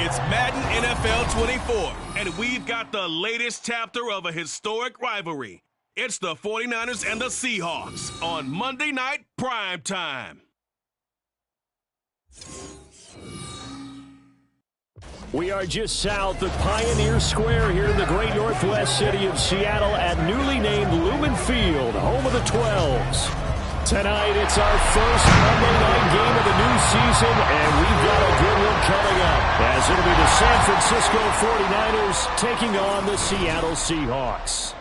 It's Madden NFL 24, and we've got the latest chapter of a historic rivalry. It's the 49ers and the Seahawks on Monday Night Prime Time. We are just south of Pioneer Square here in the great northwest city of Seattle at newly named Lumen Field, home of the 12s. Tonight, it's our first Monday night game of the new season, and we've got a good one coming up, as it'll be the San Francisco 49ers taking on the Seattle Seahawks.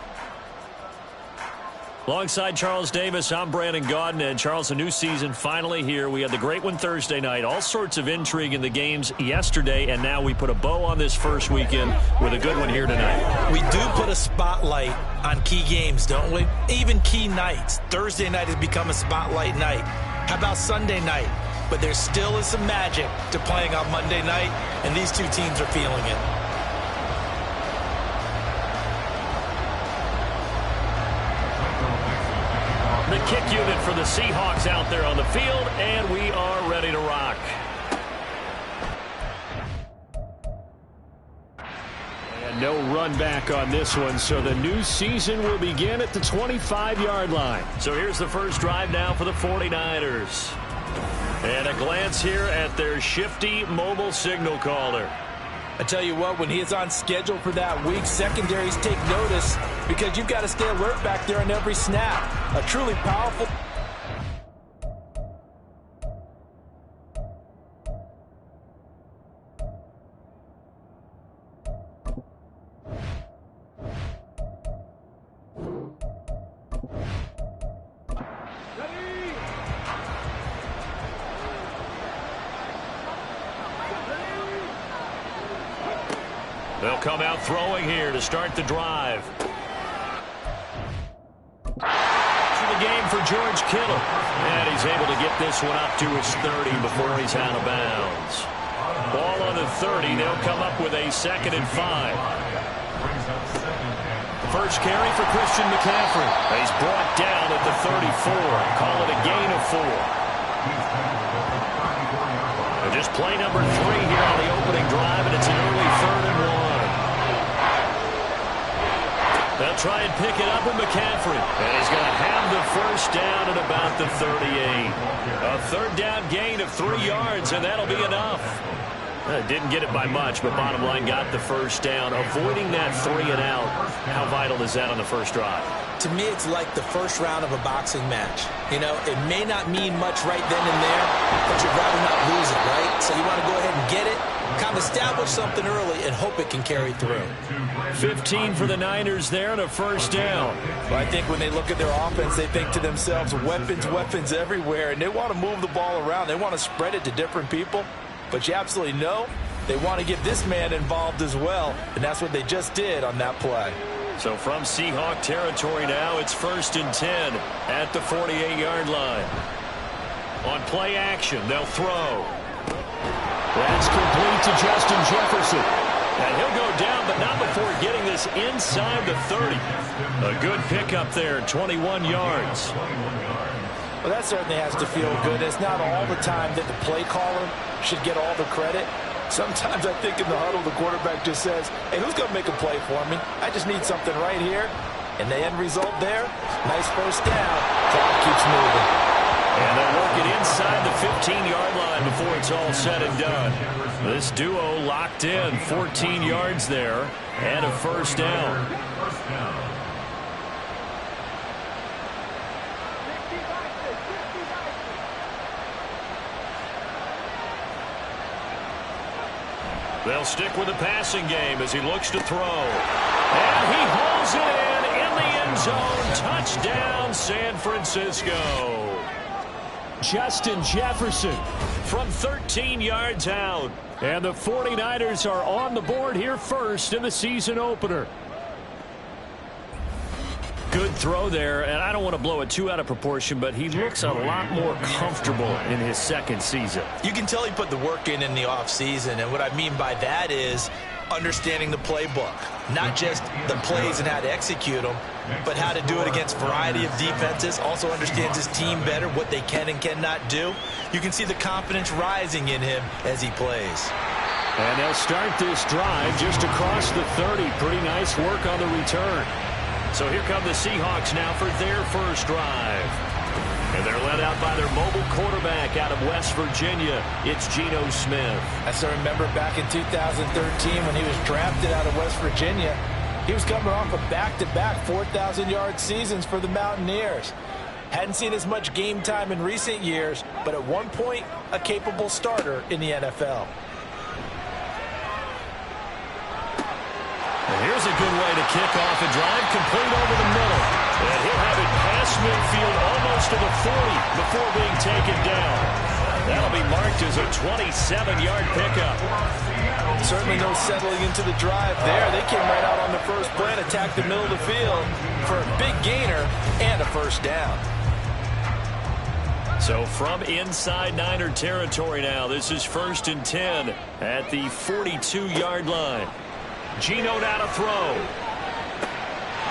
Alongside Charles Davis, I'm Brandon Gaudin. And Charles, a new season finally here. We had the great one Thursday night. All sorts of intrigue in the games yesterday, and now we put a bow on this first weekend with a good one here tonight. We do put a spotlight on key games, don't we? Even key nights. Thursday night has become a spotlight night. How about Sunday night? But there still is some magic to playing on Monday night, and these two teams are feeling it. The kick unit for the Seahawks out there on the field, and we are ready to rock. And no run back on this one, so the new season will begin at the 25-yard line. So here's the first drive now for the 49ers. And a glance here at their shifty mobile signal caller. I tell you what, when he is on schedule for that week, secondaries take notice because you've got to stay alert back there on every snap. A truly powerful... They'll come out throwing here to start the drive. To the game for George Kittle. And he's able to get this one up to his 30 before he's out of bounds. Ball on the 30. They'll come up with a 2nd and 5. First carry for Christian McCaffrey. He's brought down at the 34. Call it a gain of 4. Just play number 3 here on the opening drive, and it's an early 3rd and 1. They'll try and pick it up with McCaffrey. And he's going to have the first down at about the 38. A 3rd down gain of 3 yards, and that'll be enough. Didn't get it by much, but bottom line got the first down. Avoiding that 3 and out. How vital is that on the first drive? To me, it's like the first round of a boxing match. You know, it may not mean much right then and there, but you'd rather not lose it, right? So you want to go ahead and get it, kind of establish something early, and hope it can carry through. 15 for the Niners there and a first down. Well, I think when they look at their offense, they think to themselves, weapons everywhere, and they want to move the ball around. They want to spread it to different people, but you absolutely know they want to get this man involved as well, and that's what they just did on that play. So from Seahawk territory now, it's 1st and 10 at the 48-yard line. On play action, they'll throw. That's complete to Justin Jefferson. And he'll go down, but not before getting this inside the 30. A good pickup there, 21 yards. Well, that certainly has to feel good. It's not all the time that the play caller should get all the credit. Sometimes I think in the huddle, the quarterback just says, hey, who's going to make a play for me? I just need something right here. And the end result there, nice first down. Clock keeps moving. And they'll work it inside the 15-yard line before it's all said and done. This duo locked in, 14 yards there, and a first down. They'll stick with the passing game as he looks to throw. And he hauls it in the end zone. Touchdown, San Francisco. Justin Jefferson from 13 yards out. And the 49ers are on the board here first in the season opener. Good throw there, and I don't want to blow it too out of proportion, but he looks a lot more comfortable in his 2nd season. You can tell he put the work in the offseason, and what I mean by that is understanding the playbook. Not just the plays and how to execute them, but how to do it against a variety of defenses. Also understands his team better, what they can and cannot do. You can see the confidence rising in him as he plays. And they'll start this drive just across the 30. Pretty nice work on the return. So here come the Seahawks now for their first drive. And they're led out by their mobile quarterback out of West Virginia. It's Geno Smith. I still remember back in 2013 when he was drafted out of West Virginia. He was coming off of back-to-back 4,000-yard seasons for the Mountaineers. Hadn't seen as much game time in recent years, but at one point, a capable starter in the NFL. And here's a good way to kick off a drive, complete over the middle. And he'll have it past midfield almost to the 40 before being taken down. That'll be marked as a 27-yard pickup. Certainly no settling into the drive there. They came right out on the first play and attacked the middle of the field for a big gainer and a first down. So from inside Niner territory now, this is 1st and 10 at the 42-yard line. Geno now to throw.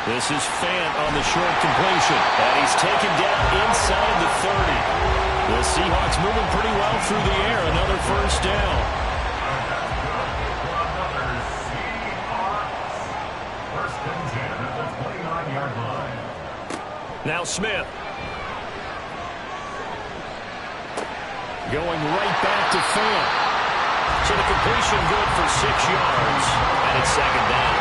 This is Fant on the short completion. And he's taken down inside the 30. The Seahawks moving pretty well through the air. Another first down. Now Smith. Going right back to Fant. So the completion good for 6 yards. And it's second down.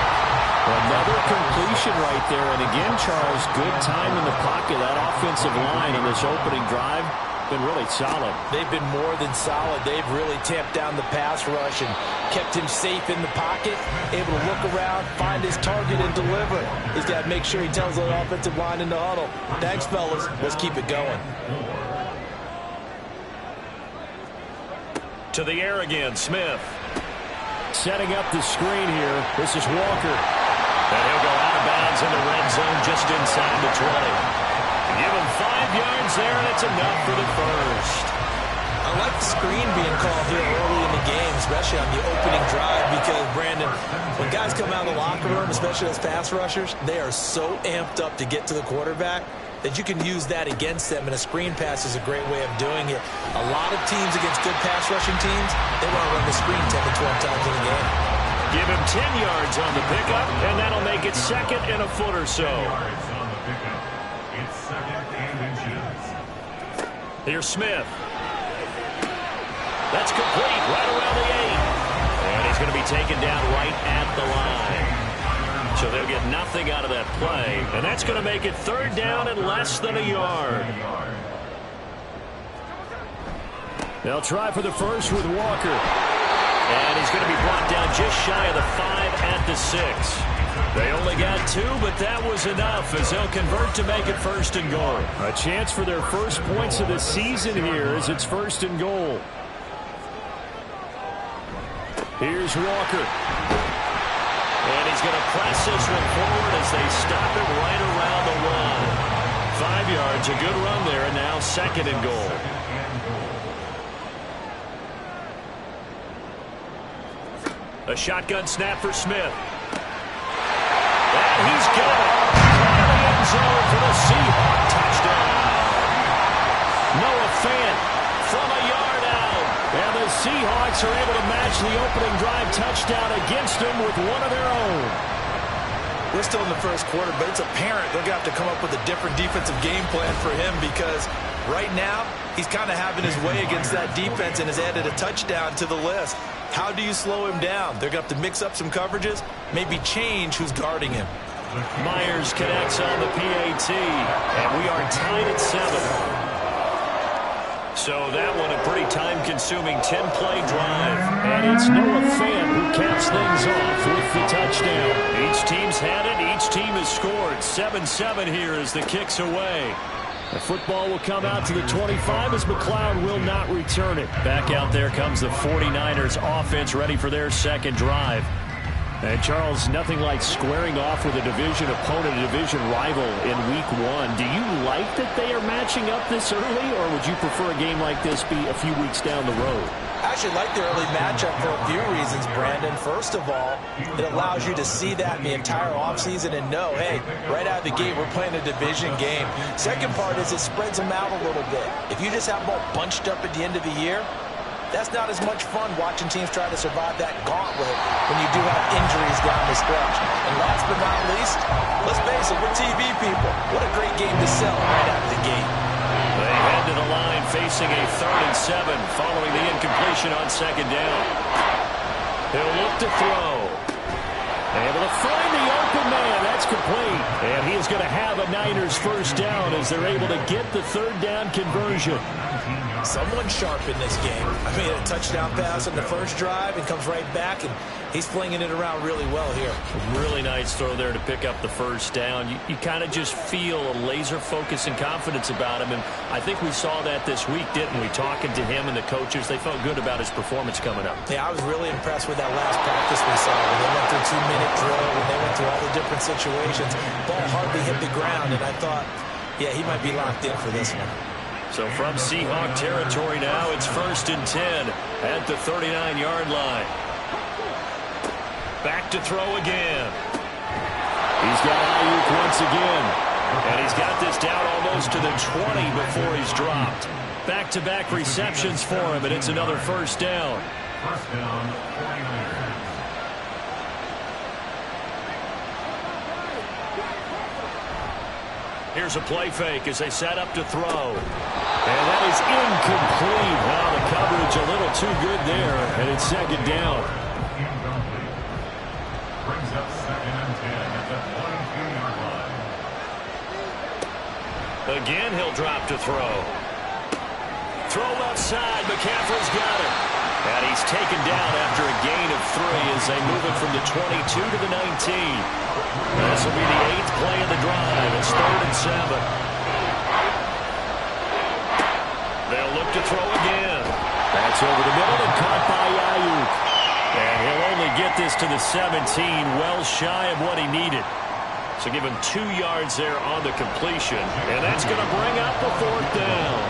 Another completion right there. And again, Charles, good time in the pocket. That offensive line on this opening drive been really solid. They've been more than solid. They've really tamped down the pass rush and kept him safe in the pocket, able to look around, find his target, and deliver. He's got to make sure he tells the offensive line in the huddle, thanks, fellas. Let's keep it going. To the air again, Smith. Setting up the screen here. This is Walker. And he'll go out of bounds in the red zone just inside the 20. Give him 5 yards there, and it's enough for the first. I like the screen being called here early in the game, especially on the opening drive, because, Brandon, when guys come out of the locker room, especially as pass rushers, they are so amped up to get to the quarterback that you can use that against them, and a screen pass is a great way of doing it. A lot of teams against good pass rushing teams, they want to run the screen 10 to 12 times in a game. Give him 10 yards on the pickup, and that'll make it second and a foot or so. Here's Smith. That's complete right around the 8. And he's going to be taken down right at the line. So they'll get nothing out of that play. And that's going to make it 3rd down and less than a yard. They'll try for the first with Walker. And he's going to be brought down just shy of the 5 at the 6. They only got 2, but that was enough as they'll convert to make it 1st and goal. A chance for their first points of the season here as it's 1st and goal. Here's Walker. And he's going to press this one forward as they stop it right around the 1. 5 yards, a good run there, and now 2nd and goal. A shotgun snap for Smith. And he's got it. Out of the end zone for the Seahawk touchdown. Noah Fant from a yard out. And the Seahawks are able to match the opening drive touchdown against them with one of their own. We're still in the first quarter, but it's apparent they're going to have to come up with a different defensive game plan for him, because right now he's kind of having his way against that defense and has added a touchdown to the list. How do you slow him down? They're going to have to mix up some coverages, maybe change who's guarding him. Myers connects on the PAT, and we are tied at 7. So that one a pretty time-consuming 10-play drive. And it's Noah Fant who caps things off with the touchdown. Each team's had it. Each team has scored. 7-7 here as the kick's away. The football will come out to the 25 as McLeod will not return it. Back out there comes the 49ers offense ready for their second drive. And Charles, nothing like squaring off with a division opponent, a division rival in week 1. Do you like that they are matching up this early, or would you prefer a game like this be a few weeks down the road? I actually like the early matchup for a few reasons, Brandon. First of all, it allows you to see that in the entire offseason and know, hey, right out of the gate, we're playing a division game. Second part is it spreads them out a little bit. If you just have them all bunched up at the end of the year, that's not as much fun watching teams try to survive that gauntlet when you do have injuries down the stretch. And last but not least, let's face it, we're TV people. What a great game to sell right out of the gate. They head to the line facing a 3rd and 7 following the incompletion on 2nd down. He'll look to throw. Able to find the open man. That's complete. And he is going to have a Niners first down as they're able to get the 3rd down conversion. Someone sharp in this game. I mean, a touchdown pass on the first drive and comes right back, and he's flinging it around really well here. Really nice throw there to pick up the first down. You kind of just feel a laser focus and confidence about him, and I think we saw that this week, didn't we? Talking to him and the coaches, they felt good about his performance coming up. Yeah, I was really impressed with that last practice we saw when they went through 2-minute drill, when they went through all the different situations. Ball hardly hit the ground, and I thought, yeah, he might be locked in for this one. So from Seahawk territory now, it's 1st and 10 at the 39-yard line. Back to throw again. He's got Ayuk once again. And he's got this down almost to the 20 before he's dropped. Back-to-back receptions for him, and it's another first down. First down, 49ers. Here's a play fake as they set up to throw. And that is incomplete. Well, the coverage a little too good there, and it's 2nd down. Brings up 2nd and 10 at the 42-yard line. Again, he'll drop to throw. Throw left side. McCaffrey's got it. And he's taken down after a gain of 3 as they move it from the 22 to the 19. This will be the 8th play of the drive. It's 3rd and 7. They'll look to throw again. That's over the middle and caught by Ayuk. And he'll only get this to the 17, well shy of what he needed. So give him 2 yards there on the completion. And that's going to bring up the 4th down.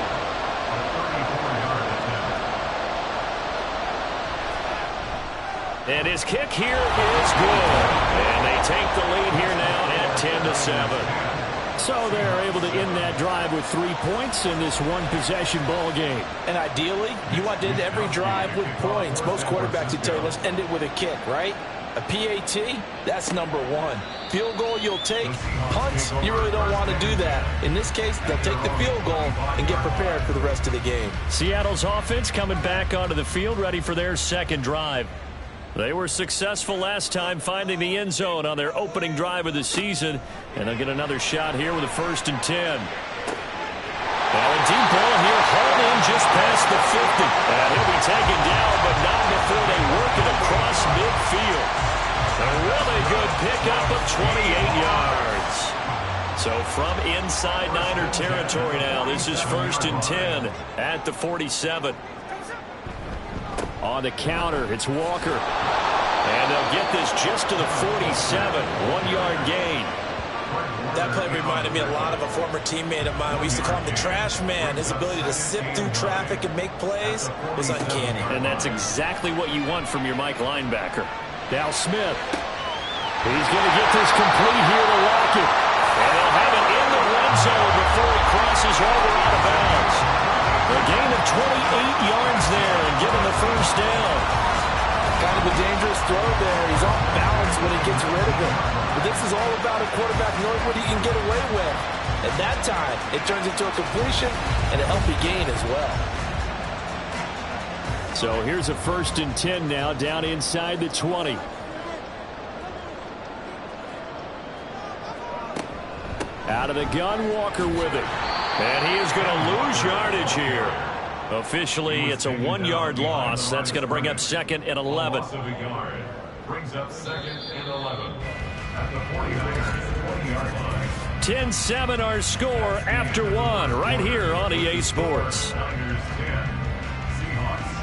And his kick here is good. And they take the lead here now at 10-7. So they're able to end that drive with 3 points in this one-possession ball game. And ideally, you want to end every drive with points. Most quarterbacks would tell you, let's end it with a kick, right? A PAT, that's number 1. Field goal you'll take. Punts, you really don't want to do that. In this case, they'll take the field goal and get prepared for the rest of the game. Seattle's offense coming back onto the field, ready for their 2nd drive. They were successful last time finding the end zone on their opening drive of the season. And they'll get another shot here with a 1st and 10. Now a deep ball here, hauled in just past the 50. And he'll be taken down, but not before they work it across midfield. A really good pickup of 28 yards. So from inside Niner territory now, this is 1st and 10 at the 47. On the counter, it's Walker. And they'll get this just to the 47, 1-yard gain. That play reminded me a lot of a former teammate of mine. We used to call him the trash man. His ability to sift through traffic and make plays was uncanny. And that's exactly what you want from your Mike linebacker. Now Smith. He's going to get this complete here to Lockett. And they'll have it in the red zone before he crosses over out of bounds. A gain of 28 yards there and given the first down. Kind of a dangerous throw there. He's off balance when he gets rid of it. But this is all about a quarterback knowing what he can get away with. At that time, it turns into a completion and a healthy gain as well. So here's a 1st and 10 now down inside the 20. Out of the gun, Walker with it. And he is going to lose yardage here. Officially, it's a 1-yard loss. That's going to bring up 2nd and 11. Loss of a yard. Brings up 2nd and 11 at the 49ers 20-yard line. 10-7 our score after 1 right here on EA Sports. Niners 10, Seahawks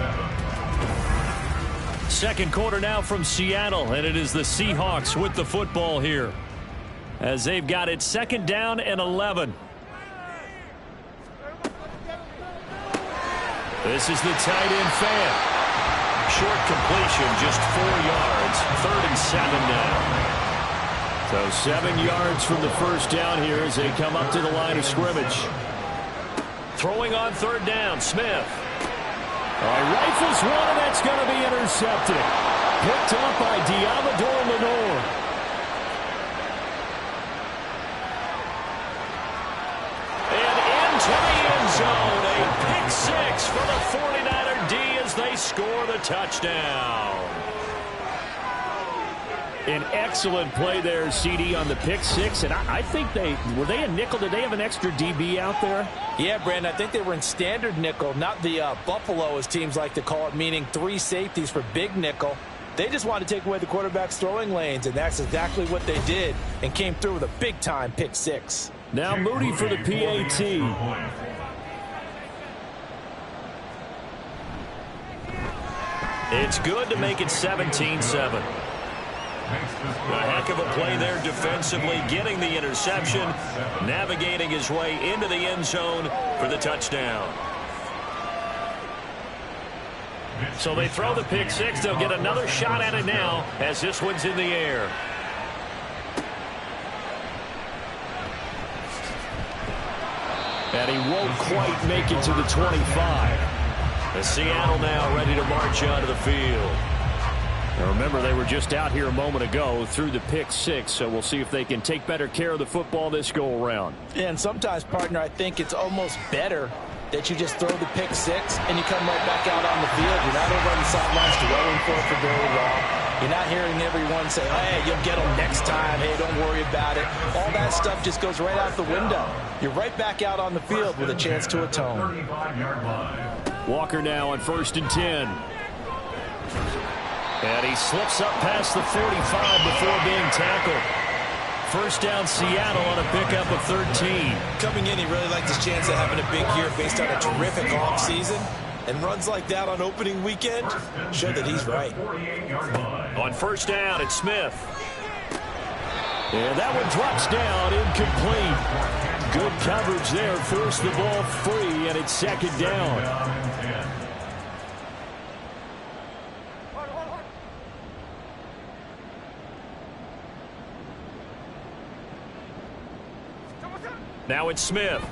7. Second quarter now from Seattle, and it is the Seahawks with the football here as they've got it 2nd down and 11. This is the tight end fan. Short completion, just 4 yards. 3rd and 7 now. So 7 yards from the first down here as they come up to the line of scrimmage. Throwing on 3rd down, Smith. All right, is one, and that's going to be intercepted. Picked up by Diamador Lenore. And into the end zone. A pick six for the 49er D as they score the touchdown. An excellent play there, CD, on the pick six. And I think were they a nickel? Did they have an extra DB out there? Yeah, Brandon, I think they were in standard nickel, not the Buffalo, as teams like to call it, meaning 3 safeties for big nickel. They just wanted to take away the quarterback's throwing lanes, and that's exactly what they did, and came through with a big-time pick six. Now Moody for the PAT. It's good to make it 17-7. A heck of a play there defensively, getting the interception, navigating his way into the end zone for the touchdown. So they throw the pick six. They'll get another shot at it now as this one's in the air. And he won't quite make it to the 25. The Seattle now ready to march onto the field. Now remember, they were just out here a moment ago through the pick six, so we'll see if they can take better care of the football this go-around. Yeah, and sometimes, partner, I think it's almost better that you just throw the pick six and you come right back out on the field. You're not over on the sidelines dwelling for it for very long. You're not hearing everyone say, hey, you'll get them next time. Hey, don't worry about it. All that stuff just goes right out the window. You're right back out on the field with a chance to atone. Walker now on 1st and 10. And he slips up past the 45 before being tackled. First down, Seattle on a pickup of 13. Coming in, he really liked his chance of having a big year based on a terrific offseason. And runs like that on opening weekend show that he's right. On first down, it's Smith. And that one drops down, incomplete. Good coverage there, forced the ball free, and it's 2nd down. Now it's Smith.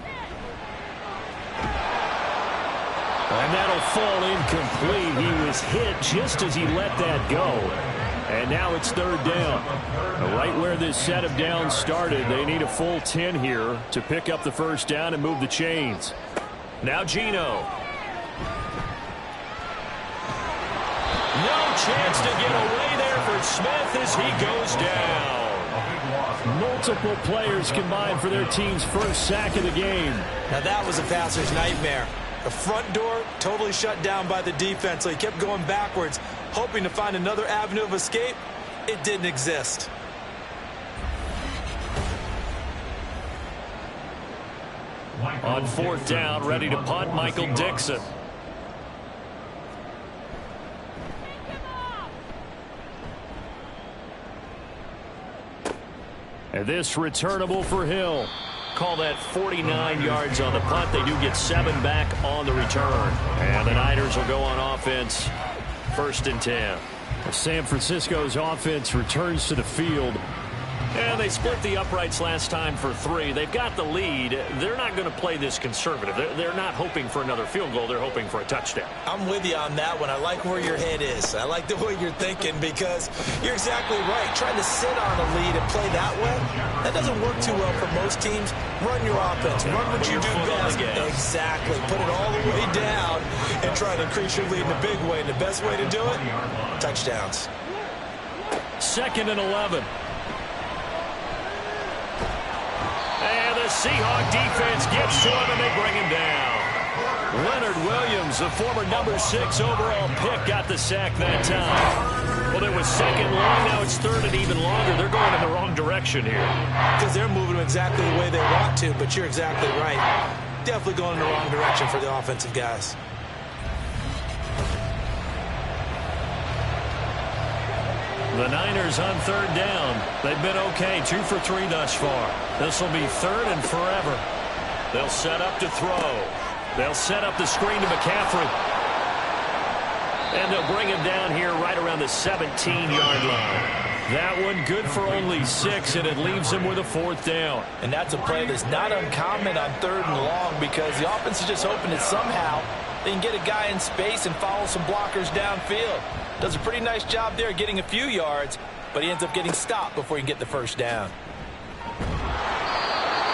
And that'll fall incomplete. He was hit just as he let that go. And now it's 3rd down. Right where this set of downs started, they need a full 10 here to pick up the first down and move the chains. Now Geno. No chance to get away there for Smith as he goes down. Multiple players combined for their team's first sack of the game. Now that was a passer's nightmare. The front door totally shut down by the defense, so he kept going backwards, hoping to find another avenue of escape. It didn't exist. On 4th down, ready to punt, Michael Dixon. And this returnable for Hill. Call that 49 yards on the punt. They do get 7 back on the return. And the Niners will go on offense, 1st and 10. San Francisco's offense returns to the field. And they split the uprights last time for 3. They've got the lead. They're not going to play this conservative. They're not hoping for another field goal. They're hoping for a touchdown. I'm with you on that one. I like where your head is. I like the way you're thinking because you're exactly right. Trying to sit on a lead and play that way, that doesn't work too well for most teams. Run your offense. Run what you do best. Exactly. Put it all the way down and try to increase your lead in a big way. And the best way to do it, touchdowns. 2nd and 11. And the Seahawk defense gets to him, and they bring him down. Leonard Williams, the former number 6 overall pick, got the sack that time. Well, it was 2nd long. Now it's 3rd and even longer. They're going in the wrong direction here. Because they're moving exactly the way they want to, but you're exactly right. Definitely going in the wrong direction for the offensive guys. The Niners on 3rd down. They've been okay, 2 for 3 thus far. This will be 3rd and forever. They'll set up to throw. They'll set up the screen to McCaffrey. And they'll bring him down here right around the 17-yard line. That one good for only 6, and it leaves him with a 4th down. And that's a play that's not uncommon on 3rd and long because the offense is just hoping that somehow They can get a guy in space and follow some blockers downfield. Does a pretty nice job there getting a few yards, but he ends up getting stopped before he can get the first down.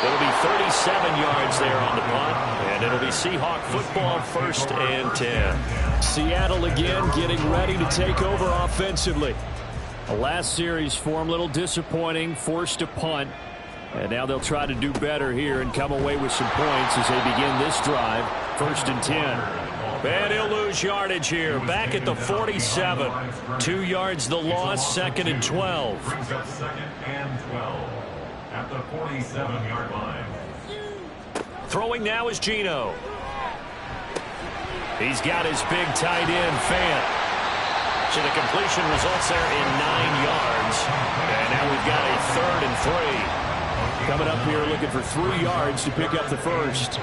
It'll be 37 yards there on the punt, and it'll be Seahawk football, 1st and 10. Seattle again getting ready to take over offensively. The last series for him, a little disappointing, forced a punt. And now they'll try to do better here and come away with some points as they begin this drive, 1st and 10. And he'll lose yardage here, back at the 47. 2 yards the loss, 2nd and 12. Brings up 2nd and 12 at the 47-yard line. Throwing now is Geno. He's got his big tight end, Fant. So the completion results there in 9 yards. And now we've got a 3rd and 3. Coming up here looking for 3 yards to pick up the first.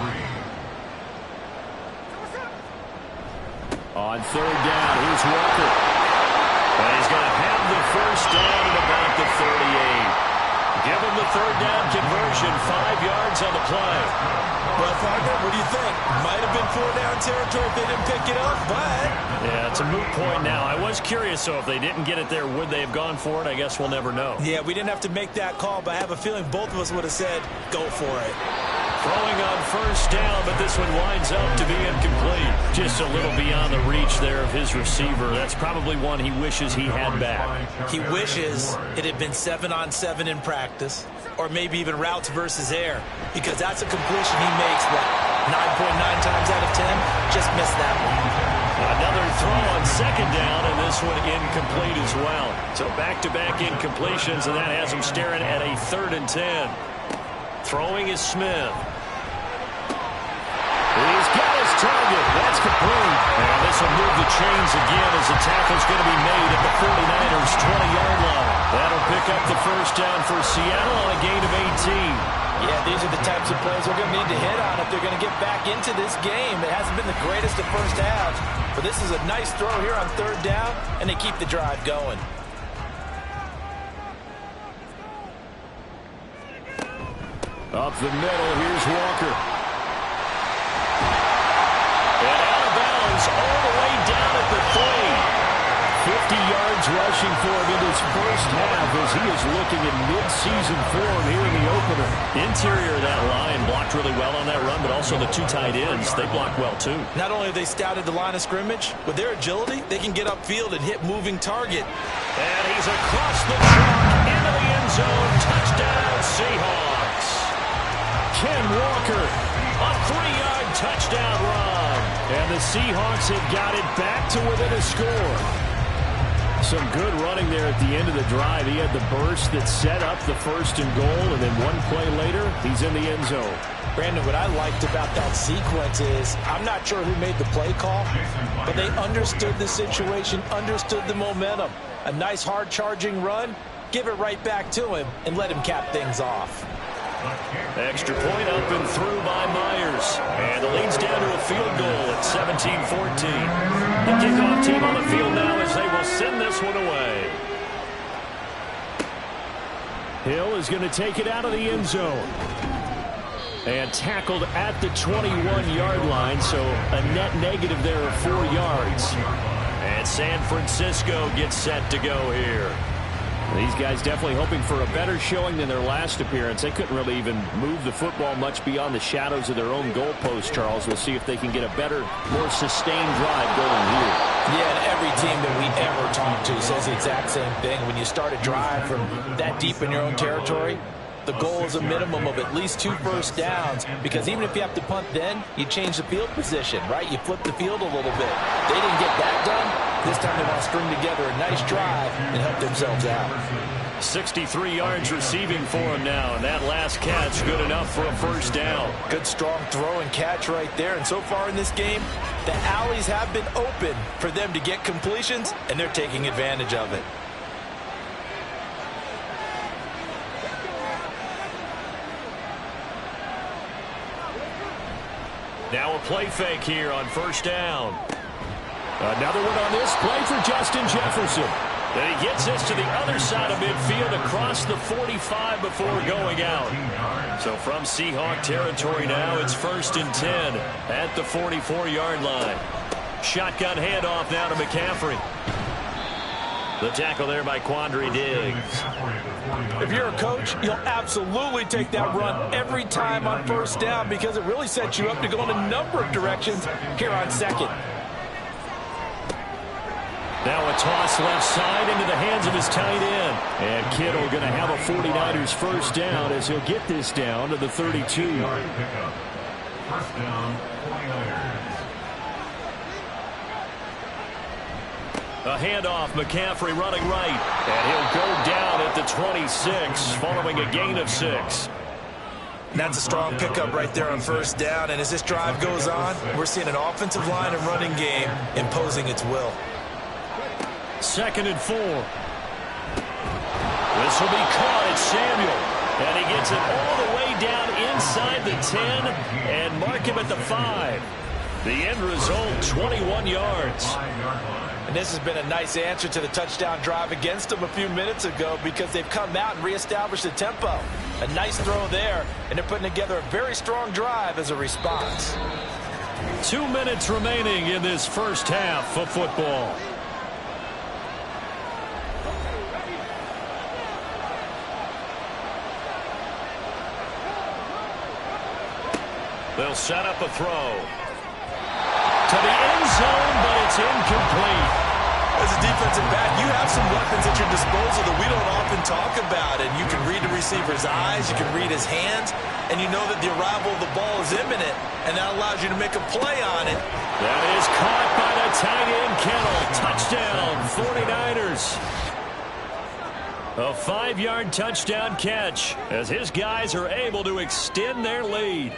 On 3rd down, here's Walker. And he's going to have the first down at about the 38. Give him the 3rd down conversion, 5 yards on the play. Well, Fargo, what do you think? Might have been 4-down territory if they didn't pick it up, but... Yeah, it's a moot point now. I was curious, so if they didn't get it there, would they have gone for it? I guess we'll never know. Yeah, we didn't have to make that call, but I have a feeling both of us would have said, go for it. Throwing on 1st down, but this one winds up to be incomplete. Just a little beyond the reach there of his receiver. That's probably one he wishes he had back. He wishes it had been 7-on-7 in practice, or maybe even routes versus air, because that's a completion he makes, what, 9.9 times out of 10? Just missed that one. Another throw on 2nd down, and this one incomplete as well. So back-to-back incompletions, and that has him staring at a 3rd and 10. Throwing is Smith. He's got his target. That's complete. And this will move the chains again as the tackle's going to be made at the 49ers' 20-yard line. That'll pick up the first down for Seattle on a gain of 18. Yeah, these are the types of plays they're going to need to hit on if they're going to get back into this game. It hasn't been the greatest of first halves, but this is a nice throw here on 3rd down, and they keep the drive going. Up the middle, here's Walker. And out of bounds all the way down at the 3. 50 yards rushing for him in his first half as he is looking in mid-season form here in the opener. Interior of that line blocked really well on that run, but also the 2 tight ends, they blocked well too. Not only have they scouted the line of scrimmage, with their agility, they can get upfield and hit moving target. And he's across the chalk into the end zone. Touchdown, Seahawks. Ken Walker, A 3-yard touchdown run. and the Seahawks have got it back to within a score. Some good running there at the end of the drive. He had the burst that set up the 1st and goal, and then one play later, he's in the end zone. Brandon, what I liked about that sequence is I'm not sure who made the play call, but they understood the situation, understood the momentum. A nice hard-charging run, give it right back to him, and let him cap things off. Extra point up and through by Myers. And the lead's down to a field goal at 17-14. The kickoff team on the field now as they will send this one away. Hill is going to take it out of the end zone. And tackled at the 21-yard line, so a net negative there of 4 yards. And San Francisco gets set to go here. These guys definitely hoping for a better showing than their last appearance. They couldn't really even move the football much beyond the shadows of their own goalpost, Charles. We'll see if they can get a better, more sustained drive going here. Yeah, and every team that we ever talk to says the exact same thing. When you start a drive from that deep in your own territory, the goal is a minimum of at least 2 first downs, because even if you have to punt then, you change the field position, right? You flip the field a little bit. They didn't get that done. This time they want to string together a nice drive and help themselves out. 63 yards receiving for him now, and that last catch good enough for a first down. Good strong throw and catch right there, and so far in this game, the alleys have been open for them to get completions, and they're taking advantage of it. Now a play fake here on first down. Another one on this play for Justin Jefferson. And he gets this to the other side of midfield across the 45 before going out. So from Seahawk territory now, it's 1st and 10 at the 44-yard line. Shotgun handoff now to McCaffrey. The tackle there by Quandre Diggs. If you're a coach, you'll absolutely take that run every time on 1st down because it really sets you up to go in a number of directions here on 2nd. Now a toss left side into the hands of his tight end. And Kittle going to have a 49ers 1st down as he'll get this down to the 32. 1st down, 49ers. A handoff, McCaffrey running right. And he'll go down at the 26 following a gain of 6. That's a strong pickup right there on 1st down. And as this drive goes on, we're seeing an offensive line and running game imposing its will. 2nd and 4. This will be caught at Samuel. And he gets it all the way down inside the 10 and mark him at the 5. The end result, 21 yards. And this has been a nice answer to the touchdown drive against them a few minutes ago because they've come out and reestablished the tempo. A nice throw there, and they're putting together a very strong drive as a response. 2 minutes remaining in this first half of football. They'll set up a throw to the end zone, but it's incomplete. As a defensive back, you have some weapons at your disposal that we don't often talk about. And you can read the receiver's eyes, you can read his hands, and you know that the arrival of the ball is imminent, and that allows you to make a play on it. That is caught by the tight end, Kittle. Touchdown, 49ers. A 5-yard touchdown catch as his guys are able to extend their lead.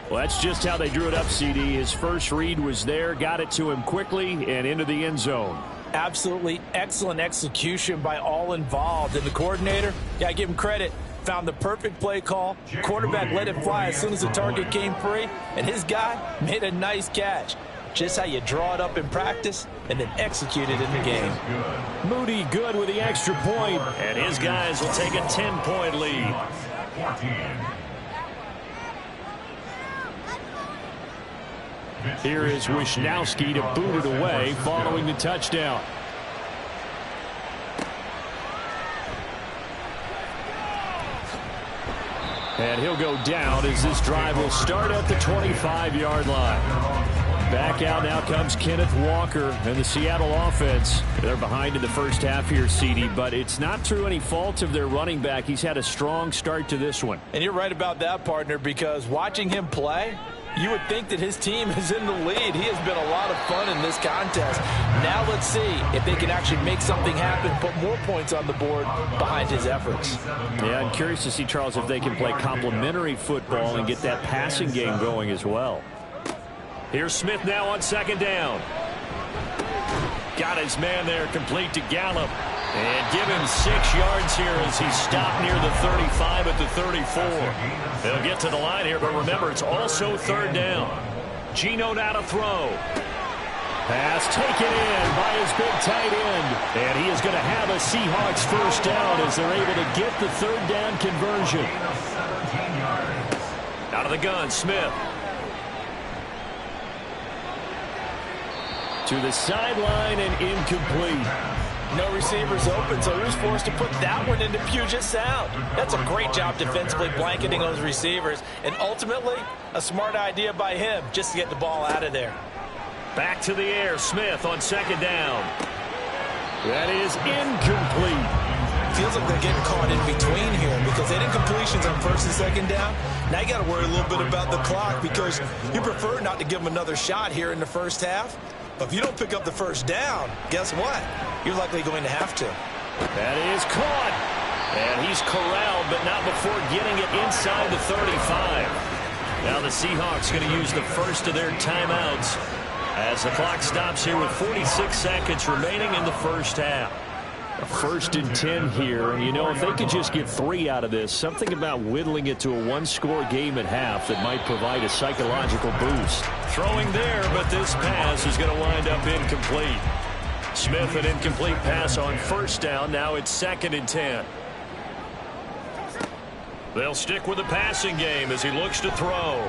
Well, that's just how they drew it up, CD. His first read was there, got it to him quickly, and into the end zone. Absolutely excellent execution by all involved. And the coordinator, I give him credit, found the perfect play call. Quarterback let it fly as soon as the target came free, and his guy made a nice catch. Just how you draw it up in practice and then execute it in the game. Moody good with the extra point, and his guys will take a 10-point lead. 14. Here is Wisnowski to boot it away following the touchdown. And he'll go down as this drive will start at the 25-yard line. Back out now comes Kenneth Walker and the Seattle offense. They're behind in the first half here, CD, but it's not through any fault of their running back. He's had a strong start to this one. And you're right about that, partner, because watching him play, you would think that his team is in the lead. He has been a lot of fun in this contest. Now let's see if they can actually make something happen, put more points on the board behind his efforts. Yeah, I'm curious to see, Charles, if they can play complementary football and get that passing game going as well. Here's Smith now on 2nd down. Got his man there, complete to Gallup. And give him 6 yards here as he stopped near the 35 at the 34. They'll get to the line here, but remember, it's also 3rd down. Geno now to throw. Pass taken in by his big tight end. And he is going to have a Seahawks 1st down as they're able to get the 3rd down conversion. Out of the gun, Smith. To the sideline and incomplete. No receivers open, so he was forced to put that one into Puget Sound. That's a great job defensively blanketing those receivers. And ultimately, a smart idea by him just to get the ball out of there. Back to the air, Smith on 2nd down. That is incomplete. Feels like they're getting caught in between here because they did completions on 1st and 2nd down. Now you got to worry a little bit about the clock because you prefer not to give them another shot here in the first half. But if you don't pick up the 1st down, guess what? You're likely going to have to. That is caught. And he's corralled, but not before getting it inside the 35. Now the Seahawks going to use the first of their timeouts as the clock stops here with 46 seconds remaining in the first half. A 1st and 10 here, and you know, if they could just get 3 out of this, something about whittling it to a 1-score game at half that might provide a psychological boost. Throwing there, but this pass is going to wind up incomplete. Smith, an incomplete pass on first down. Now it's 2nd and 10. They'll stick with the passing game as he looks to throw.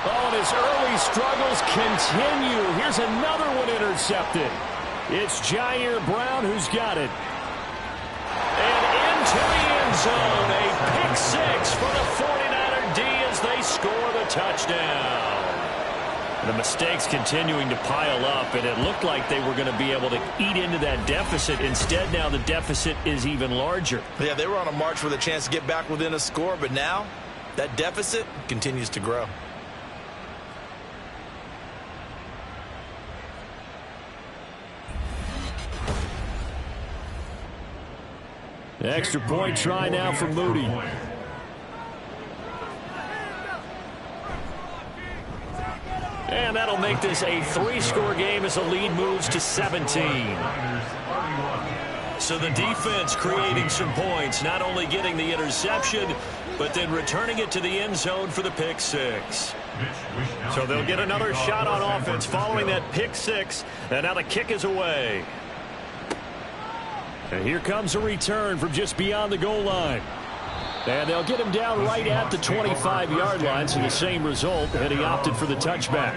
Oh, and his early struggles continue. Here's another one intercepted. It's Jair Brown who's got it. And into the end zone. A pick 6 for the 49er D as they score the touchdown. The mistakes continuing to pile up, and it looked like they were going to be able to eat into that deficit. Instead, now the deficit is even larger. Yeah, they were on a march with a chance to get back within a score, but now that deficit continues to grow. The extra point try now for Moody. And that'll make this a 3-score game as the lead moves to 17. So the defense creating some points, not only getting the interception, but then returning it to the end zone for the pick 6. So they'll get another shot on offense following that pick 6, and now the kick is away. And here comes a return from just beyond the goal line. And they'll get him down right at the 25-yard line, so the same result, and he opted for the touchback.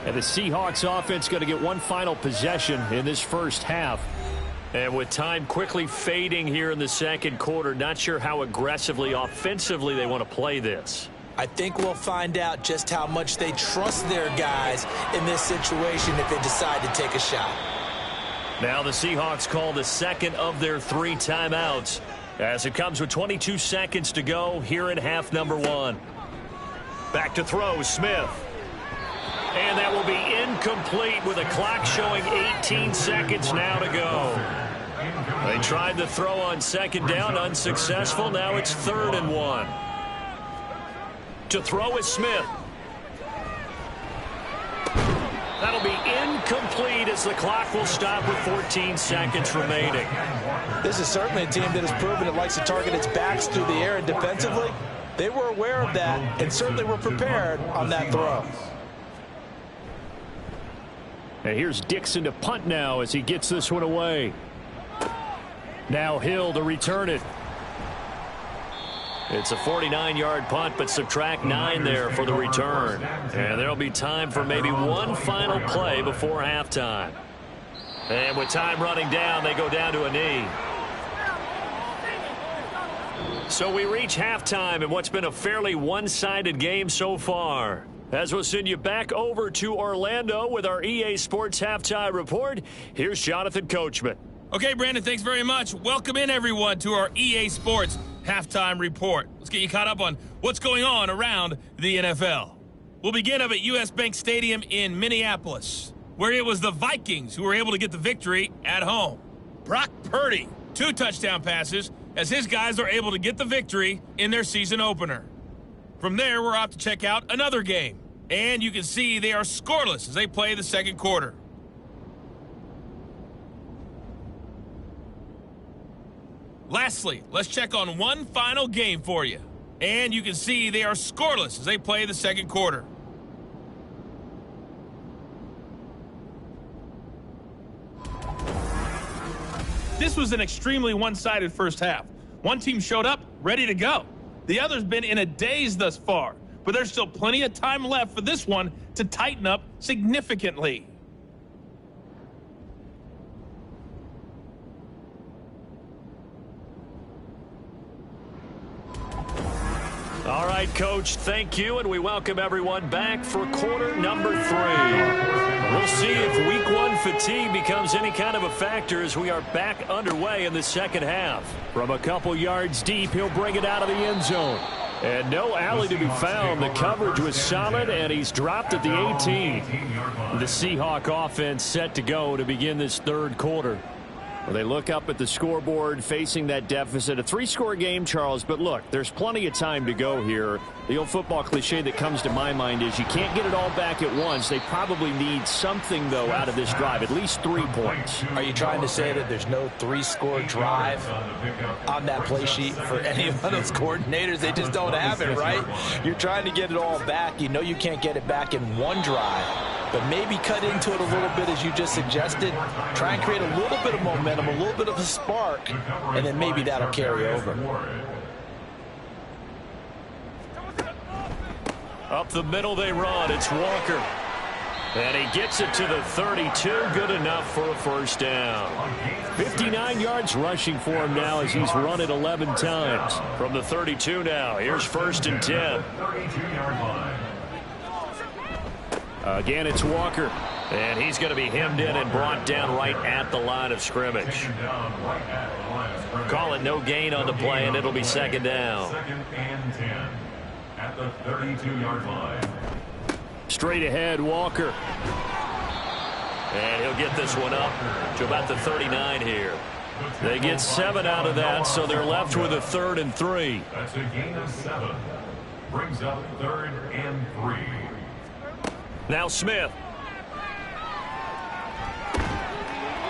And the Seahawks offense going to get one final possession in this first half. And with time quickly fading here in the second quarter, not sure how aggressively, offensively they want to play this. I think we'll find out just how much they trust their guys in this situation if they decide to take a shot. Now the Seahawks call the second of their 3 timeouts, as it comes with 22 seconds to go here in half number 1. Back to throw, Smith. And that will be incomplete with a clock showing 18 seconds now to go. They tried the throw on second down, unsuccessful. Now it's 3rd and 1. To throw is Smith. That'll be incomplete as the clock will stop with 14 seconds remaining. This is certainly a team that has proven it likes to target its backs through the air, and defensively, they were aware of that and certainly were prepared on that throw. And here's Dixon to punt now as he gets this one away. Now Hill to return it. It's a 49-yard punt, but subtract 9 there for the return. And there'll be time for maybe one final play before halftime. And with time running down, they go down to a knee. So we reach halftime in what's been a fairly one-sided game so far. As we'll send you back over to Orlando with our EA Sports Halftime Report, here's Jonathan Coachman. Okay, Brandon, thanks very much. Welcome in, everyone, to our EA Sports Halftime Report. Let's get you caught up on what's going on around the NFL. We'll begin up at U.S. Bank Stadium in Minneapolis, where it was the Vikings who were able to get the victory at home. Brock Purdy, 2 touchdown passes, as his guys are able to get the victory in their season opener. From there, we're off to check out another game. And you can see they are scoreless as they play the second quarter. Lastly, let's check on one final game for you. And you can see they are scoreless as they play the second quarter. This was an extremely one-sided first half. One team showed up, ready to go. The other's been in a daze thus far, but there's still plenty of time left for this one to tighten up significantly. All right, Coach, thank you, and we welcome everyone back for quarter number 3. We'll see if Week 1 fatigue becomes any kind of a factor as we are back underway in the second half. From a couple yards deep, he'll bring it out of the end zone. And no alley to be found. The coverage was solid, and he's dropped at the 18. The Seahawk offense set to go to begin this third quarter. Well, they look up at the scoreboard facing that deficit. A 3-score game, Charles, but look, there's plenty of time to go here. The old football cliche that comes to my mind is you can't get it all back at once. They probably need something, though, out of this drive, at least 3 points. Are you trying to say that there's no 3-score drive on that play sheet for any of those coordinators? They just don't have it, right? You're trying to get it all back. You know you can't get it back in one drive. but maybe cut into it a little bit as you just suggested. Try and create a little bit of momentum, a little bit of a spark, and then maybe that'll carry over. Up the middle they run. It's Walker. And he gets it to the 32. Good enough for a first down. 59 yards rushing for him now as he's run it 11 times. From the 32 now, here's 1st and 10. Again, it's Walker. And he's going to be hemmed in and brought down right at the line of scrimmage. Call it no gain on the play, and it'll be 2nd down. 2nd and 10 at the 32-yard line. Straight ahead, Walker. And he'll get this one up to about the 39 here. They get 7 out of that, so they're left with a 3rd and 3. That's a gain of 7. Brings up 3rd and 3. Now Smith.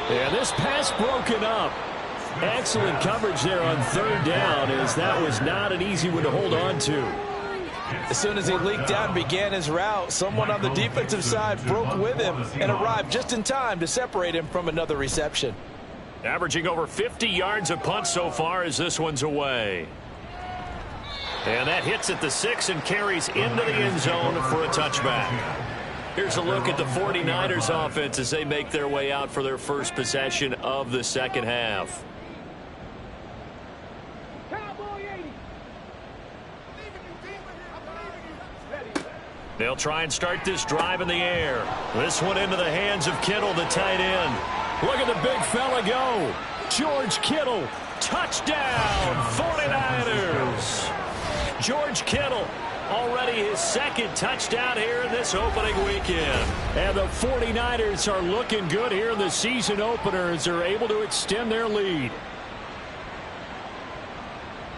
And this pass broken up. Excellent coverage there on 3rd down, as that was not an easy one to hold on to. As soon as he leaked out and began his route, someone on the defensive side broke with him and arrived just in time to separate him from another reception. Averaging over 50 yards a punt so far as this one's away. And that hits at the 6 and carries into the end zone for a touchback. Here's a look at the 49ers offense as they make their way out for their first possession of the second half. They'll try and start this drive in the air. This one into the hands of Kittle, the tight end. Look at the big fella go. George Kittle, touchdown, 49ers. George Kittle, already his 2nd touchdown here in this opening weekend. And the 49ers are looking good here in the season opener as they're able to extend their lead.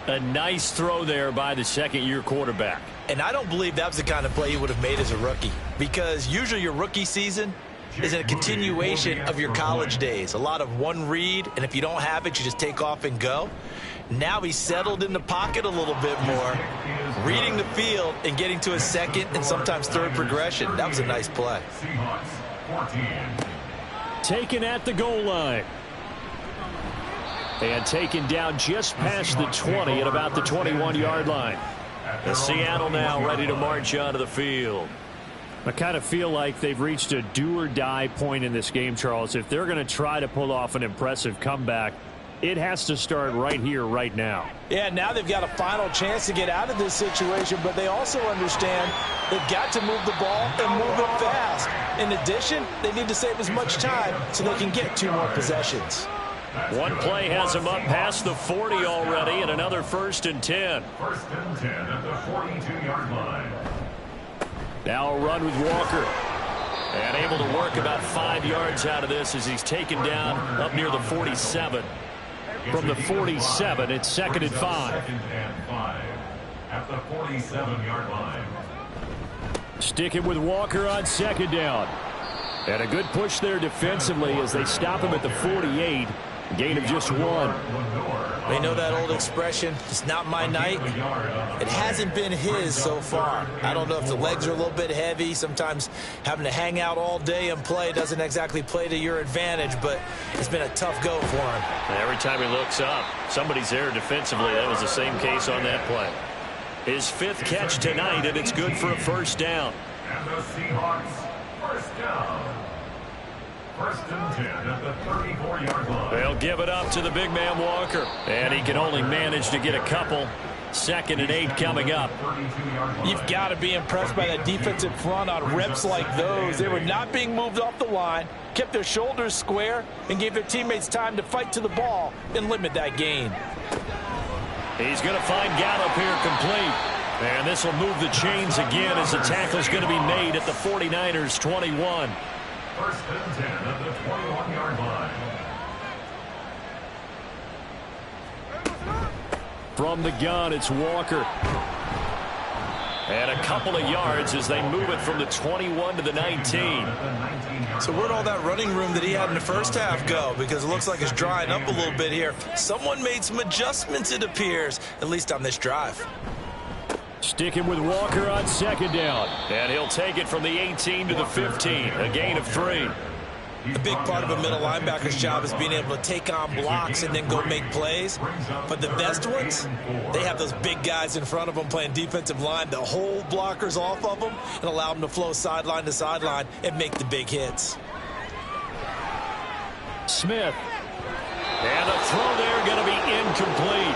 A nice throw there by the 2nd-year quarterback. And I don't believe that was the kind of play he would have made as a rookie, because usually your rookie season is a continuation of your college days. A lot of one read, and if you don't have it, you just take off and go. Now he's settled in the pocket a little bit more, reading the field and getting to a 2nd and sometimes 3rd progression. That was a nice play. Taken at the goal line. And taken down just past the 20 at about the 21-yard line. The Seattle now ready to march onto the field. I kind of feel like they've reached a do-or-die point in this game, Charles. If they're going to try to pull off an impressive comeback, it has to start right here, right now. Yeah, now they've got a final chance to get out of this situation, but they also understand they've got to move the ball and move it fast. In addition, they need to save as much time so they can get 2 more possessions. One play has them up past the 40 already, and another 1st and 10. 1st and 10 at the 42-yard line. Now a run with Walker. And able to work about 5 yards out of this as he's taken down up near the 47. From the 47, it's 2nd and 5. 2nd and 5 at the 47-yard line. Sticking with Walker on 2nd down. And a good push there defensively as they stop him at the 48. Gain of just 1. They know that old expression, it's not my night. It hasn't been his so far. I don't know if the legs are a little bit heavy. Sometimes having to hang out all day and play doesn't exactly play to your advantage, but it's been a tough go for him. Every time he looks up, somebody's there defensively. That was the same case on that play. His 5th catch tonight, and it's good for a first down. And the Seahawks, first down. 1st and 10 at the 34-yard line. They'll give it up to the big man Walker. And he can only manage to get a couple. 2nd and 8 coming up. You've got to be impressed by that defensive front on reps like those. They were not being moved off the line, kept their shoulders square, and gave their teammates time to fight to the ball and limit that gain. He's going to find Gallup here complete. And this will move the chains again as the tackle's going to be made at the 49ers 21. 1st and 10 at the 21-yard line. From the gun, it's Walker. And a couple of yards as they move it from the 21 to the 19. So where'd all that running room that he had in the first half go? Because it looks like it's drying up a little bit here. Someone made some adjustments, it appears, at least on this drive. Sticking with Walker on second down. And he'll take it from the 18 to the 15. A gain of 3. A big part of a middle linebacker's job is being able to take on blocks and then go make plays. But the best ones, they have those big guys in front of them playing defensive line to hold blockers off of them and allow them to flow sideline to sideline and make the big hits. Smith. And the throw there going to be incomplete.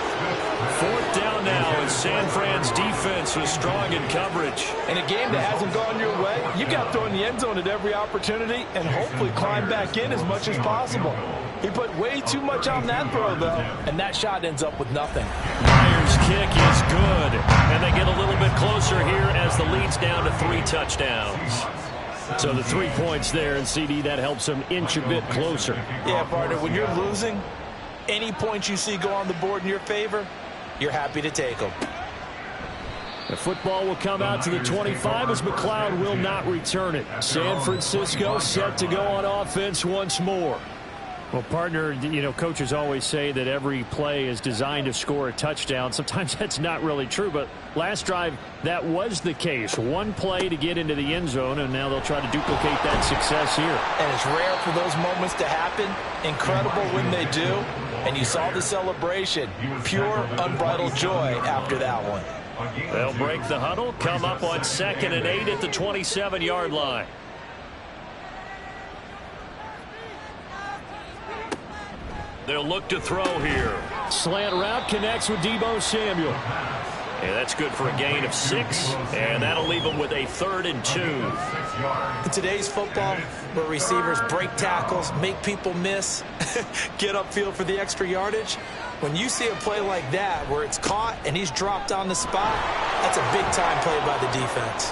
4th down now as San Fran's defense was strong in coverage. In a game that hasn't gone your way, you got to throw in the end zone at every opportunity and hopefully climb back in as much as possible. He put way too much on that throw, though, and that shot ends up with nothing. Myers' kick is good, and they get a little bit closer here as the lead's down to 3 touchdowns. So the 3 points there, and CD, that helps them inch a bit closer. Yeah, partner, when you're losing, any points you see go on the board in your favor, you're happy to take them. The football will come out to the 25 as McLeod will not return it. San Francisco set to go on offense once more. Well, partner, you know, coaches always say that every play is designed to score a touchdown. Sometimes that's not really true, but last drive, that was the case. One play to get into the end zone, and now they'll try to duplicate that success here. And it's rare for those moments to happen. Incredible when they do. And you saw the celebration. Pure, unbridled joy after that one. They'll break the huddle, come up on 2nd and 8 at the 27-yard line. They'll look to throw here. Slant route connects with Deebo Samuel. And that's good for a gain of 6, and that'll leave them with a 3rd and 2. In today's football, where receivers break tackles, make people miss, get upfield for the extra yardage, when you see a play like that where it's caught and he's dropped on the spot, that's a big-time play by the defense.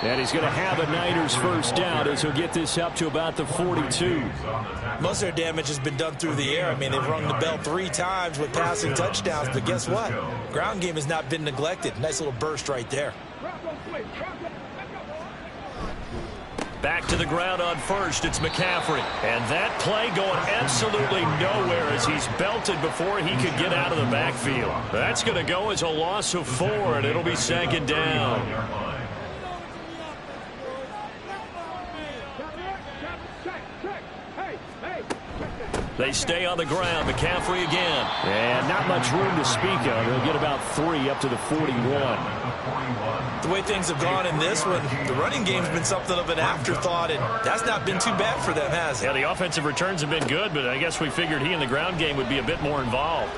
And he's going to have a Niners 1st down as he'll get this up to about the 42. Most of their damage has been done through the air. I mean, they've rung the bell 3 times with passing touchdowns, but guess what? Ground game has not been neglected. Nice little burst right there. Back to the ground on 1st, it's McCaffrey. And that play going absolutely nowhere as he's belted before he could get out of the backfield. That's going to go as a loss of 4, and it'll be 2nd down. They stay on the ground. McCaffrey again. And not much room to speak of. He'll get about 3 up to the 41. The way things have gone in this one, the running game's been something of an afterthought, and that's not been too bad for them, has it? Yeah, the offensive returns have been good, but I guess we figured he in the ground game would be a bit more involved.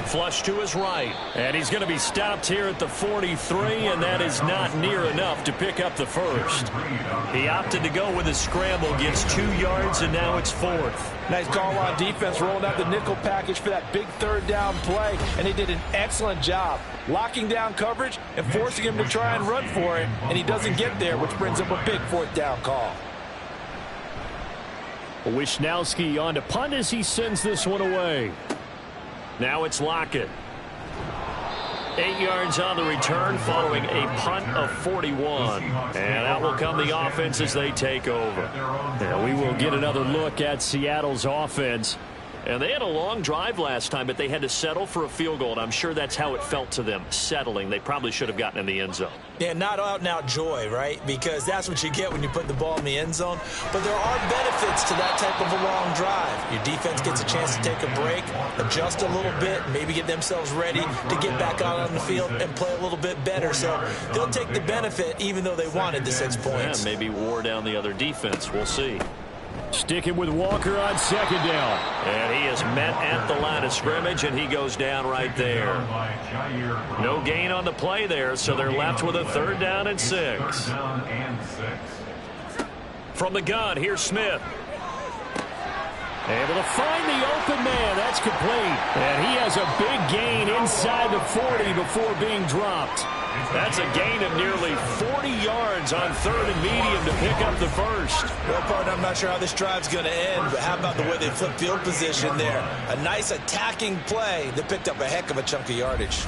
Flush to his right. And he's going to be stopped here at the 43, and that is not near enough to pick up the 1st. He opted to go with a scramble, gets 2 yards, and now it's 4th. Nice call on defense, rolling out the nickel package for that big 3rd down play, and they did an excellent job locking down coverage and forcing him to try and run for it, and he doesn't get there, which brings up a big 4th down call. Wisnowski on to punt as he sends this one away. Now it's Lockett. 8 yards on the return following a punt of 41. And out will come the offense as they take over. And we will get another look at Seattle's offense. And they had a long drive last time, but they had to settle for a field goal. And I'm sure that's how it felt to them, settling. They probably should have gotten in the end zone. Yeah, not out-and-out joy, right? Because that's what you get when you put the ball in the end zone. But there are benefits to that type of a long drive. Your defense gets a chance to take a break, adjust a little bit, maybe get themselves ready to get back out on the field and play a little bit better. So they'll take the benefit even though they wanted the 6 points. Yeah, maybe wore down the other defense. We'll see. Sticking with Walker on 2nd down. And he is met at the line of scrimmage, and he goes down right there. No gain on the play there, so they're left with a 3rd down and 6. From the gun, here's Smith. Able to find the open man. That's complete. And he has a big gain inside the 40 before being dropped. That's a gain of nearly 40 yards on 3rd and medium to pick up the 1st. Well, partner, I'm not sure how this drive's going to end, but how about the way they flip field position there? A nice attacking play that picked up a heck of a chunk of yardage.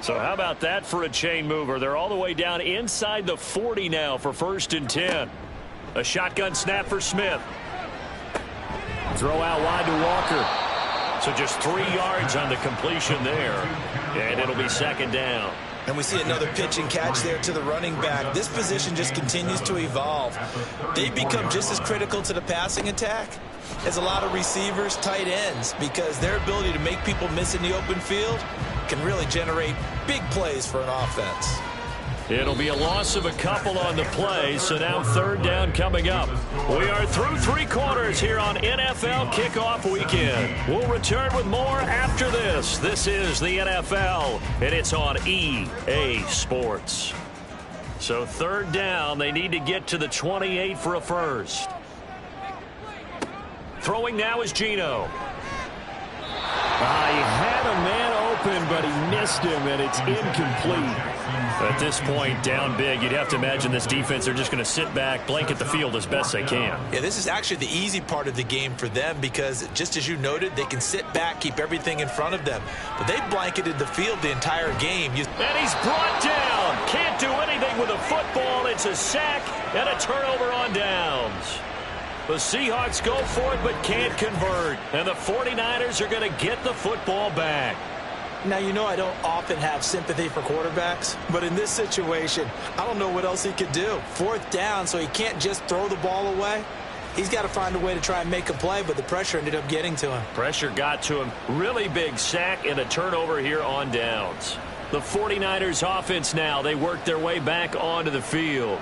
So how about that for a chain mover? They're all the way down inside the 40 now for 1st and 10. A shotgun snap for Smith. Throw out wide to Walker. So just 3 yards on the completion there, and it'll be second down. And we see another pitch and catch there to the running back. This position just continues to evolve. They become just as critical to the passing attack as a lot of receivers, tight ends, because their ability to make people miss in the open field can really generate big plays for an offense. It'll be a loss of a couple on the play, so now third down coming up. We are through 3 quarters here on NFL Kickoff Weekend. We'll return with more after this. This is the NFL, and it's on EA Sports. So third down, they need to get to the 28 for a first. Throwing now is Geno. He had a man open, but he missed him, and it's incomplete. At this point, down big, you'd have to imagine this defense, they're just going to sit back, blanket the field as best they can. Yeah, this is actually the easy part of the game for them because, just as you noted, they can sit back, keep everything in front of them. But they blanketed the field the entire game. And he's brought down. Can't do anything with a football. It's a sack and a turnover on downs. The Seahawks go for it but can't convert. And the 49ers are going to get the football back. Now, you know I don't often have sympathy for quarterbacks, but in this situation, I don't know what else he could do. Fourth down, so he can't just throw the ball away. He's got to find a way to try and make a play, but the pressure ended up getting to him. Pressure got to him. Really big sack and a turnover here on downs. The 49ers offense now, they work their way back onto the field.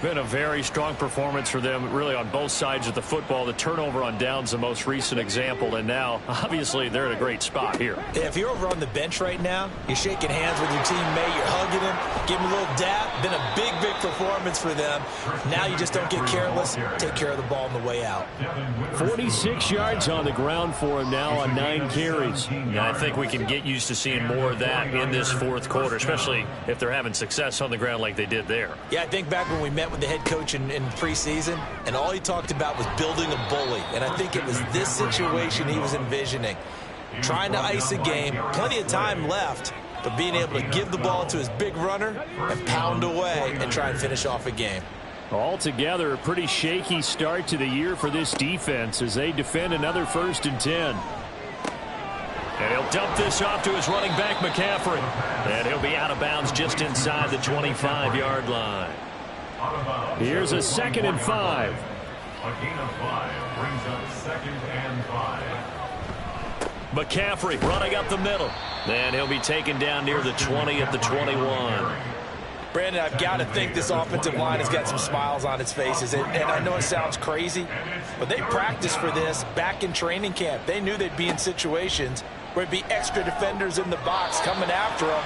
Been a very strong performance for them, really, on both sides of the football. The turnover on downs, the most recent example, and now, obviously, they're in a great spot here. Yeah, if you're over on the bench right now, you're shaking hands with your teammate, you're hugging him, give him a little dap. Been a big, big performance for them. Now you just don't get careless. Take care of the ball on the way out. 46 yards on the ground for him now on 9 carries. Yeah, I think we can get used to seeing more of that in this fourth quarter, especially if they're having success on the ground like they did there. Yeah, I think back when we met with the head coach in preseason, and all he talked about was building a bully. And I think it was this situation he was envisioning. Trying to ice a game, plenty of time left, but being able to give the ball to his big runner and pound away and try and finish off a game. Altogether, a pretty shaky start to the year for this defense as they defend another 1st and 10. And he'll dump this off to his running back, McCaffrey. And he'll be out of bounds just inside the 25-yard line. Here's a 2nd and 5. A gain of 5 brings up 2nd and 5. McCaffrey running up the middle. And he'll be taken down near the 20 at the 21. Brandon, I've got to think this offensive line has got some smiles on its faces. And I know it sounds crazy, but they practiced for this back in training camp. They knew they'd be in situations where it'd be extra defenders in the box coming after them,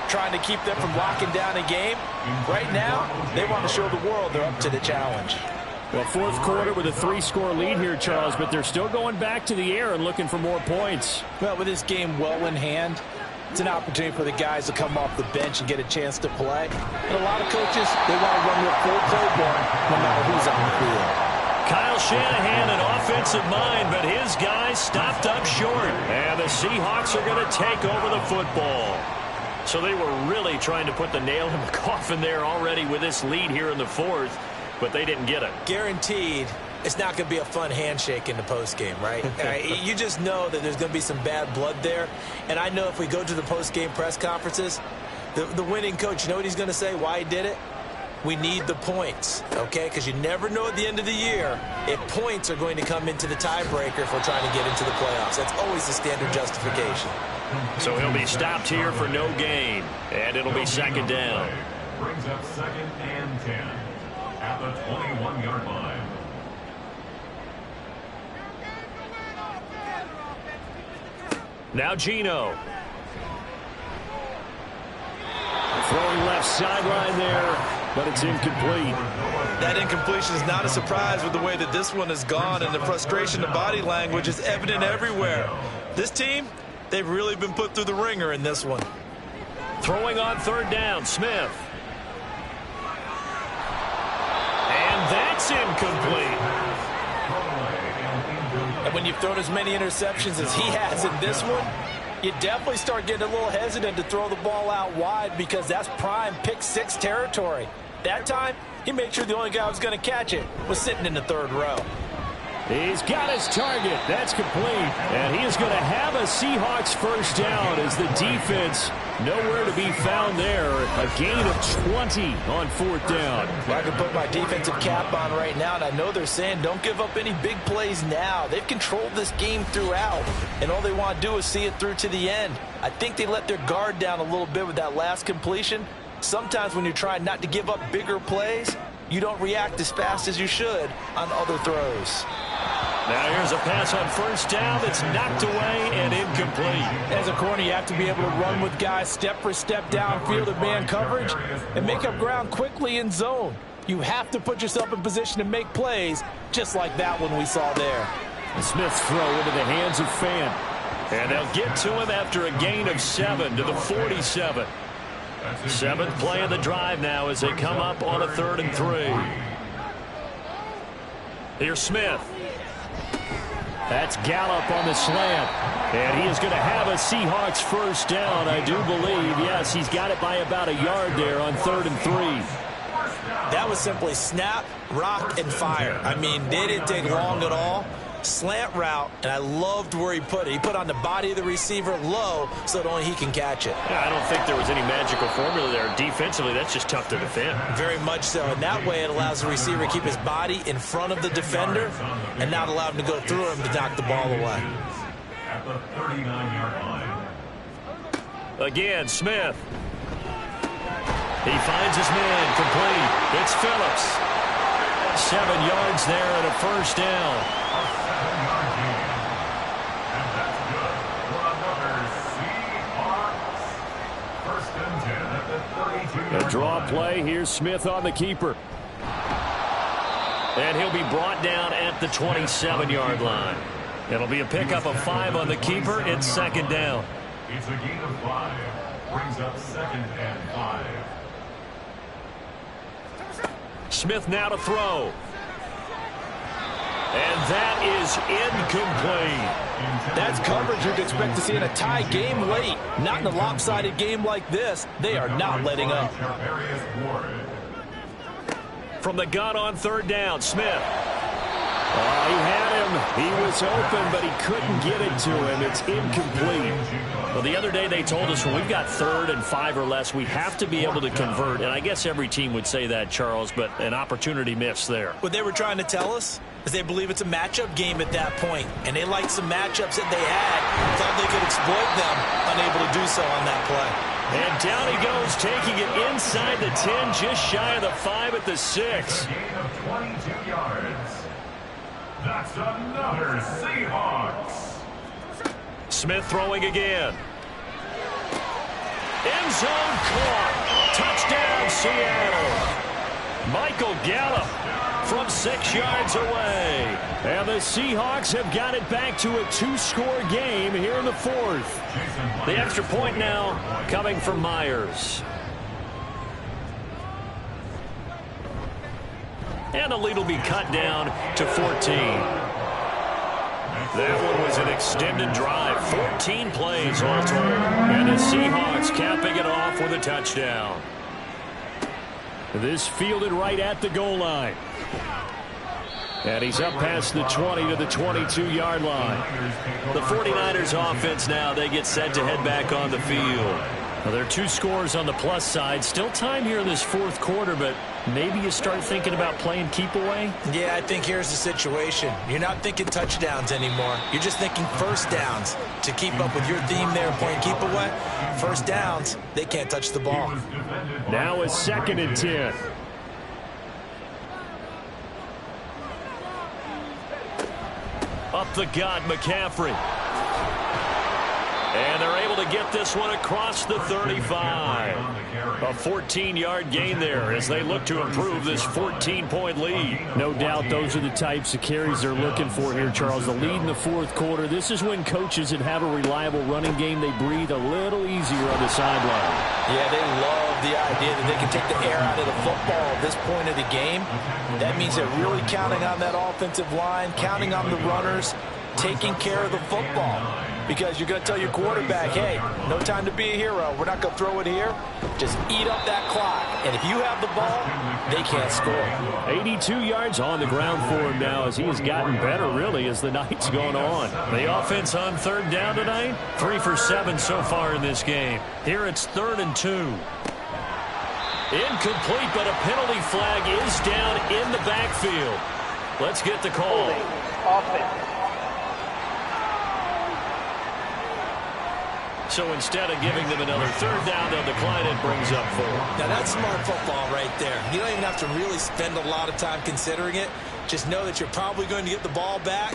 trying to keep them from locking down a game. Right now, they want to show the world they're up to the challenge. Well, fourth quarter with a 3-score lead here, Charles, but they're still going back to the air and looking for more points. Well, with this game well in hand, it's an opportunity for the guys to come off the bench and get a chance to play. And a lot of coaches, they want to run their full playbook no matter who's on the field. Kyle Shanahan, an offensive mind, but his guys stopped up short. And the Seahawks are going to take over the football. So they were really trying to put the nail in the coffin there already with this lead here in the fourth, but they didn't get it. Guaranteed, it's not going to be a fun handshake in the postgame, right? You just know that there's going to be some bad blood there. And I know if we go to the postgame press conferences, the winning coach, you know what he's going to say, why he did it? We need the points, okay? Because you never know at the end of the year if points are going to come into the tiebreaker if we're trying to get into the playoffs. That's always the standard justification. So he'll be stopped here for no gain, and it'll be 2nd down. Brings up 2nd and 10 at the 21-yard line. Now Geno. Throwing left sideline there, but it's incomplete. That incompletion is not a surprise with the way that this one has gone, and the frustration, the body language is evident everywhere. This team, they've really been put through the ringer in this one. Throwing on 3rd down, Smith. And that's incomplete. And when you've thrown as many interceptions as he has in this one, you definitely start getting a little hesitant to throw the ball out wide because that's prime pick 6 territory. That time, he made sure the only guy who was going to catch it was sitting in the 3rd row. He's got his target. That's complete. And he is going to have a Seahawks first down as the defense nowhere to be found there. A gain of 20 on fourth down. Well, I can put my defensive cap on right now, and I know they're saying don't give up any big plays now. They've controlled this game throughout, and all they want to do is see it through to the end. I think they let their guard down a little bit with that last completion. Sometimes when you're trying not to give up bigger plays, you don't react as fast as you should on other throws. Now here's a pass on first down that's knocked away and incomplete. As a corner, you have to be able to run with guys step for step downfield in man coverage and make up ground quickly in zone. You have to put yourself in position to make plays, just like that one we saw there. Smith's throw into the hands of Fan. And they'll get to him after a gain of 7 to the 47. Seventh play of the drive now as they come up on a 3rd and 3. Here's Smith. That's Gallup on the slant. And he is going to have a Seahawks first down, I do believe. Yes, he's got it by about a yard there on 3rd and 3. That was simply snap, rock, and fire. I mean, they didn't take long at all. Slant route, and I loved where he put it. He put on the body of the receiver low so that only he can catch it. Yeah, I don't think there was any magical formula there. Defensively, that's just tough to defend. Very much so. And that way it allows the receiver to keep his body in front of the defender and not allow him to go through him to knock the ball away. At the 39-yard line. Again, Smith. He finds his man complete. It's Phillips. 7 yards there and a first down. A draw play. Here's Smith on the keeper. And he'll be brought down at the 27-yard line. It'll be a pickup of 5 on the keeper. It's 2nd down. It's a gain of 5. Brings up 2nd and 5. Smith now to throw. And that is incomplete. That's coverage you'd expect to see in a tie game late. Not in a lopsided game like this. They are not letting up. From the gun on 3rd down, Smith. He had him. He was open, but he couldn't get it to him. It's incomplete. Well, the other day they told us when we've got 3rd and 5 or less, we have to be able to convert. And I guess every team would say that, Charles, but an opportunity missed there. What they were trying to tell us is they believe it's a matchup game at that point, and they liked some matchups that they had, thought they could exploit them, unable to do so on that play. And down he goes, taking it inside the 10, just shy of the 5 at the 6. A gain of 22 yards. That's another Seahawks. Smith throwing again. End zone caught. Touchdown, Seattle. Michael Gallup from 6 yards away. And the Seahawks have got it back to a 2-score game here in the 4th. The extra point now coming from Myers. And the lead will be cut down to 14. That one was an extended drive. 14 plays all told. And the Seahawks capping it off with a touchdown. This fielded right at the goal line. And he's up past the 20 to the 22-yard line. The 49ers offense now, they get set to head back on the field. Well, there are 2 scores on the plus side. Still time here in this 4th quarter, but maybe you start thinking about playing keep away? Yeah, I think here's the situation. You're not thinking touchdowns anymore. You're just thinking first downs. To keep up with your theme there, playing keep away, first downs, they can't touch the ball. Now it's 2nd and 10. Up the gut, McCaffrey. And they're able to get this one across the 35. A 14-yard gain there as they look to improve this 14-point lead. No doubt those are the types of carries they're looking for here, Charles. The lead in the 4th quarter. This is when coaches that have a reliable running game, they breathe a little easier on the sideline. Yeah, they love the idea that they can take the air out of the football at this point of the game. That means they're really counting on that offensive line, counting on the runners, taking care of the football. because you're going to tell your quarterback, hey, no time to be a hero. We're not going to throw it here. Just eat up that clock. And if you have the ball, they can't score. 82 yards on the ground for him now as he has gotten better, really, as the night's gone on. The offense on third down tonight, 3 for 7 so far in this game. Here it's 3rd and 2. Incomplete, but a penalty flag is down in the backfield. Let's get the call. So instead of giving them another third down, they'll decline it, brings up 4. Now that's smart football right there. You don't even have to really spend a lot of time considering it. Just know that you're probably going to get the ball back.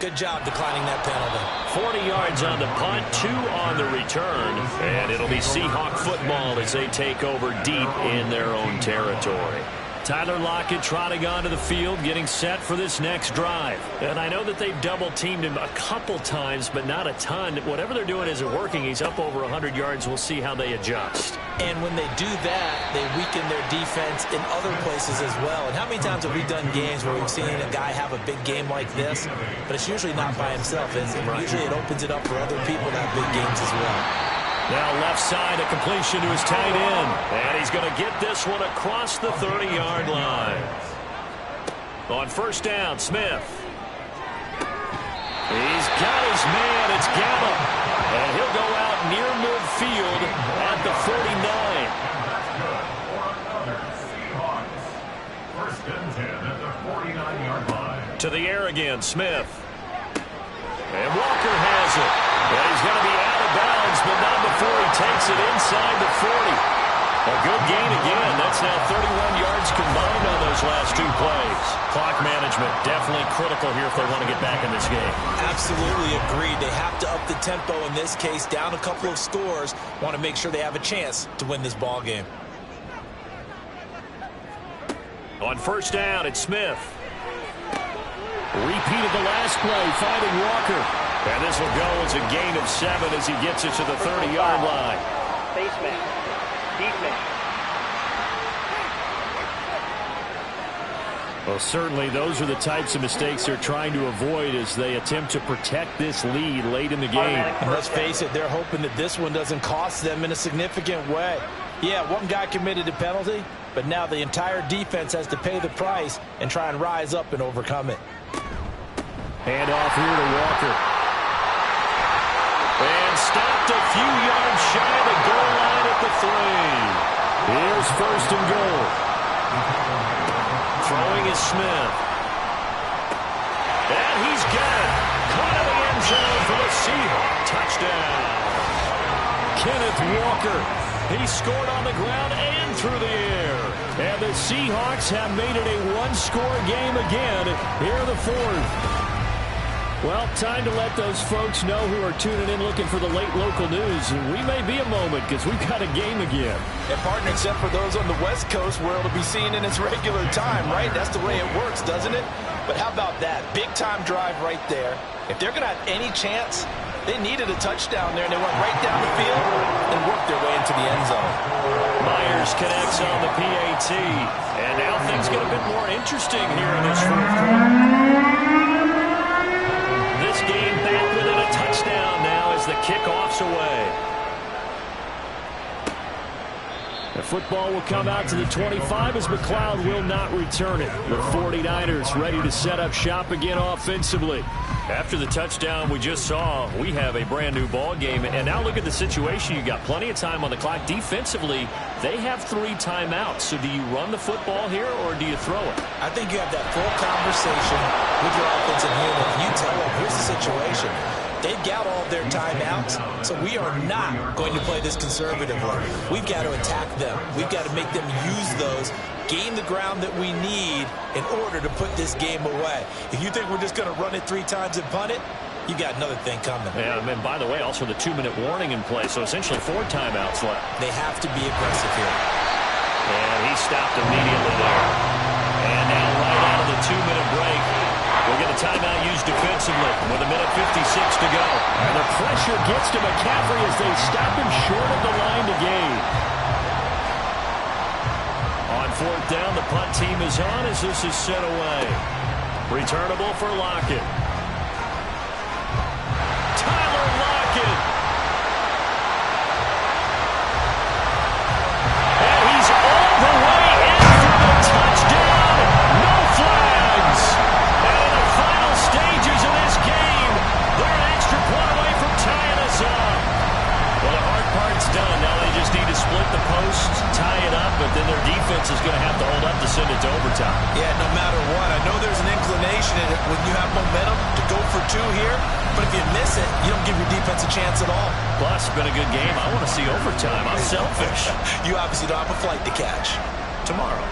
Good job declining that penalty. 40 yards on the punt, 2 on the return. And it'll be Seahawk football as they take over deep in their own territory. Tyler Lockett trotting onto the field, getting set for this next drive. And I know that they've double-teamed him a couple times, but not a ton. Whatever they're doing isn't working. He's up over 100 yards. We'll see how they adjust. And when they do that, they weaken their defense in other places as well. And how many times have we done games where we've seen a guy have a big game like this, but it's usually not by himself, is it? Right. Usually it opens it up for other people to have big games as well. Now left side, a completion to his tight end. And he's going to get this one across the 30-yard line. On first down, Smith. He's got his man. It's Gallup. And he'll go out near midfield at the 49. First and 10 at the 49-yard line. To the air again, Smith. And Walker has it. And he's going to be out of bounds, but not before he takes it inside the 40. A good gain again. That's now 31 yards combined on those last 2 plays. Clock management definitely critical here if they want to get back in this game. Absolutely agreed. They have to up the tempo in this case, down a couple of scores. Want to make sure they have a chance to win this ball game. On first down, it's Smith. Repeat of the last play, finding Walker. And this will go as a gain of 7 as he gets it to the 30-yard line. Baseman. Defense. Well, certainly those are the types of mistakes they're trying to avoid as they attempt to protect this lead late in the game. And let's face it, they're hoping that this one doesn't cost them in a significant way. Yeah, one guy committed a penalty, but now the entire defense has to pay the price and try and rise up and overcome it. Hand off here to Walker. And stopped a few yards shy of the goal line at the 3. Here's first and goal. Throwing is Smith. And he's got it. Caught in the end zone for the Seahawks. Touchdown. Kenneth Walker. He scored on the ground and through the air. And the Seahawks have made it a one-score game again here in the 4th. Well, time to let those folks know who are tuning in looking for the late local news. And we may be a moment because we've got a game again. And partner, except for those on the West Coast where it'll be seen in its regular time, right? That's the way it works, doesn't it? But how about that? Big-time drive right there. If they're going to have any chance, they needed a touchdown there, and they went right down the field and worked their way into the end zone. Myers connects on the PAT. And now things get a bit more interesting here in this 4th quarter. This game back within a touchdown now as the kickoff's away. The football will come out to the 25 as McLeod will not return it. The 49ers ready to set up shop again offensively. After the touchdown we just saw, we have a brand new ball game. And now look at the situation. You got plenty of time on the clock. Defensively, they have 3 timeouts. So do you run the football here or do you throw it? I think you have that full conversation with your offensive unit. You tell them, here's the situation. They've got all their timeouts, so we are not going to play this conservatively. We've got to attack them. We've got to make them use those, gain the ground that we need in order to put this game away. If you think we're just going to run it 3 times and punt it, you got another thing coming. Yeah, and by the way, also the 2-minute warning in play, so essentially 4 timeouts left. They have to be aggressive here. And he stopped immediately there. And now right out of the 2-minute break, we'll get a timeout used defensively with 1:56 to go. And the pressure gets to McCaffrey as they stop him short of the line to gain. On 4th down, the punt team is on as this is sent away. Returnable for Lockett. Tyler Lockett fortunate when you have momentum to go for two here, but if you miss it, you don't give your defense a chance at all. Plus, it's been a good game. I want to see overtime. I'm selfish. You obviously don't have a flight to catch. Tomorrow.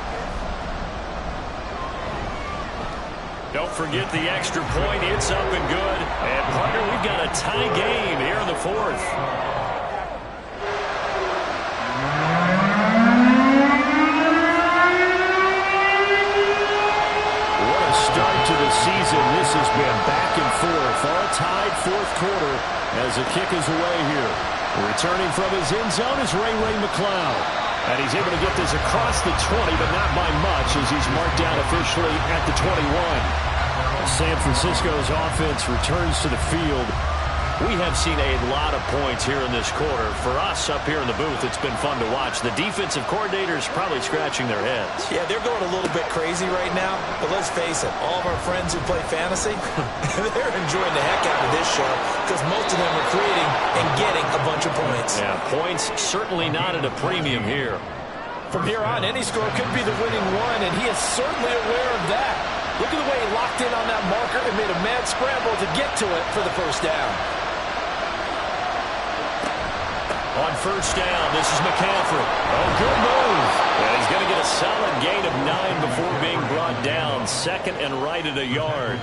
Don't forget the extra point. It's up and good. And, partner, we've got a tie game here in the fourth. What a start to the season. This has been back and forth. All tied fourth quarter as the kick is away here. Returning from his end zone is Ray McCloud. And he's able to get this across the 20, but not by much as he's marked down officially at the 21. San Francisco's offense returns to the field. We have seen a lot of points here in this quarter. For us up here in the booth, it's been fun to watch. The defensive coordinators probably scratching their heads. Yeah, they're going a little bit crazy right now, but let's face it, all of our friends who play fantasy, they're enjoying the heck out of this show because most of them are creating and getting a bunch of points. Yeah, points certainly not at a premium here. From here on, any score could be the winning one, and he is certainly aware of that. Look at the way he locked in on that marker and made a mad scramble to get to it for the first down. On first down, this is McCaffrey. Oh, good move. And he's going to get a solid gain of 9 before being brought down. Second and right at a yard.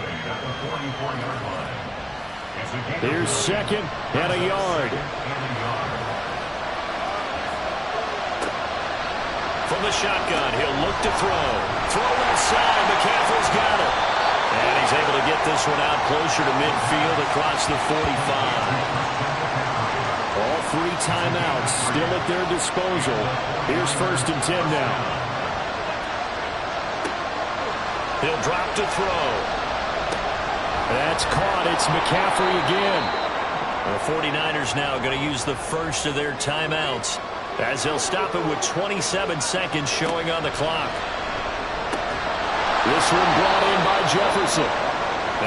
Here's second and a yard. From the shotgun, he'll look to throw. Throw left side. McCaffrey's got it. And he's able to get this one out closer to midfield across the 45. All 3 timeouts still at their disposal. Here's first and 10 now. He'll drop to throw. That's caught. It's McCaffrey again. The 49ers now going to use the first of their timeouts as they'll stop it with 27 seconds showing on the clock. This one brought in by Jefferson.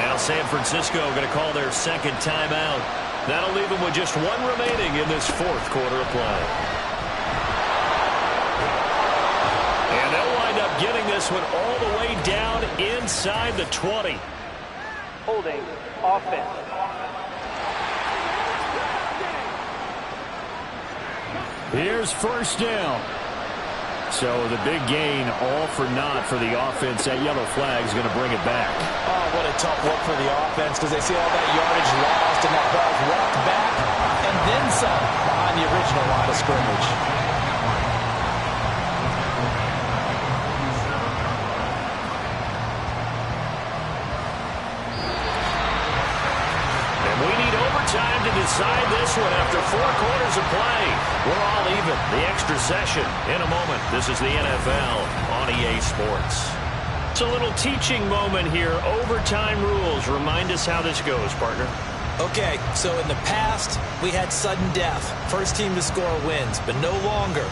Now San Francisco going to call their second timeout. That'll leave them with just 1 remaining in this fourth quarter of play. And they'll wind up getting this one all the way down inside the 20. Holding offense. Here's first down. So the big gain, all for naught for the offense. That yellow flag is going to bring it back. Oh, what a tough look for the offense because they see all that yardage lost and that ball's walked back and then some behind the original line of scrimmage. And we need overtime to decide this one after 4 quarters of play. We're all even. The extra session in a moment. This is the NFL on EA Sports. It's a little teaching moment here. Overtime rules. Remind us how this goes, partner. Okay, so in the past, we had sudden death. First team to score wins, but no longer.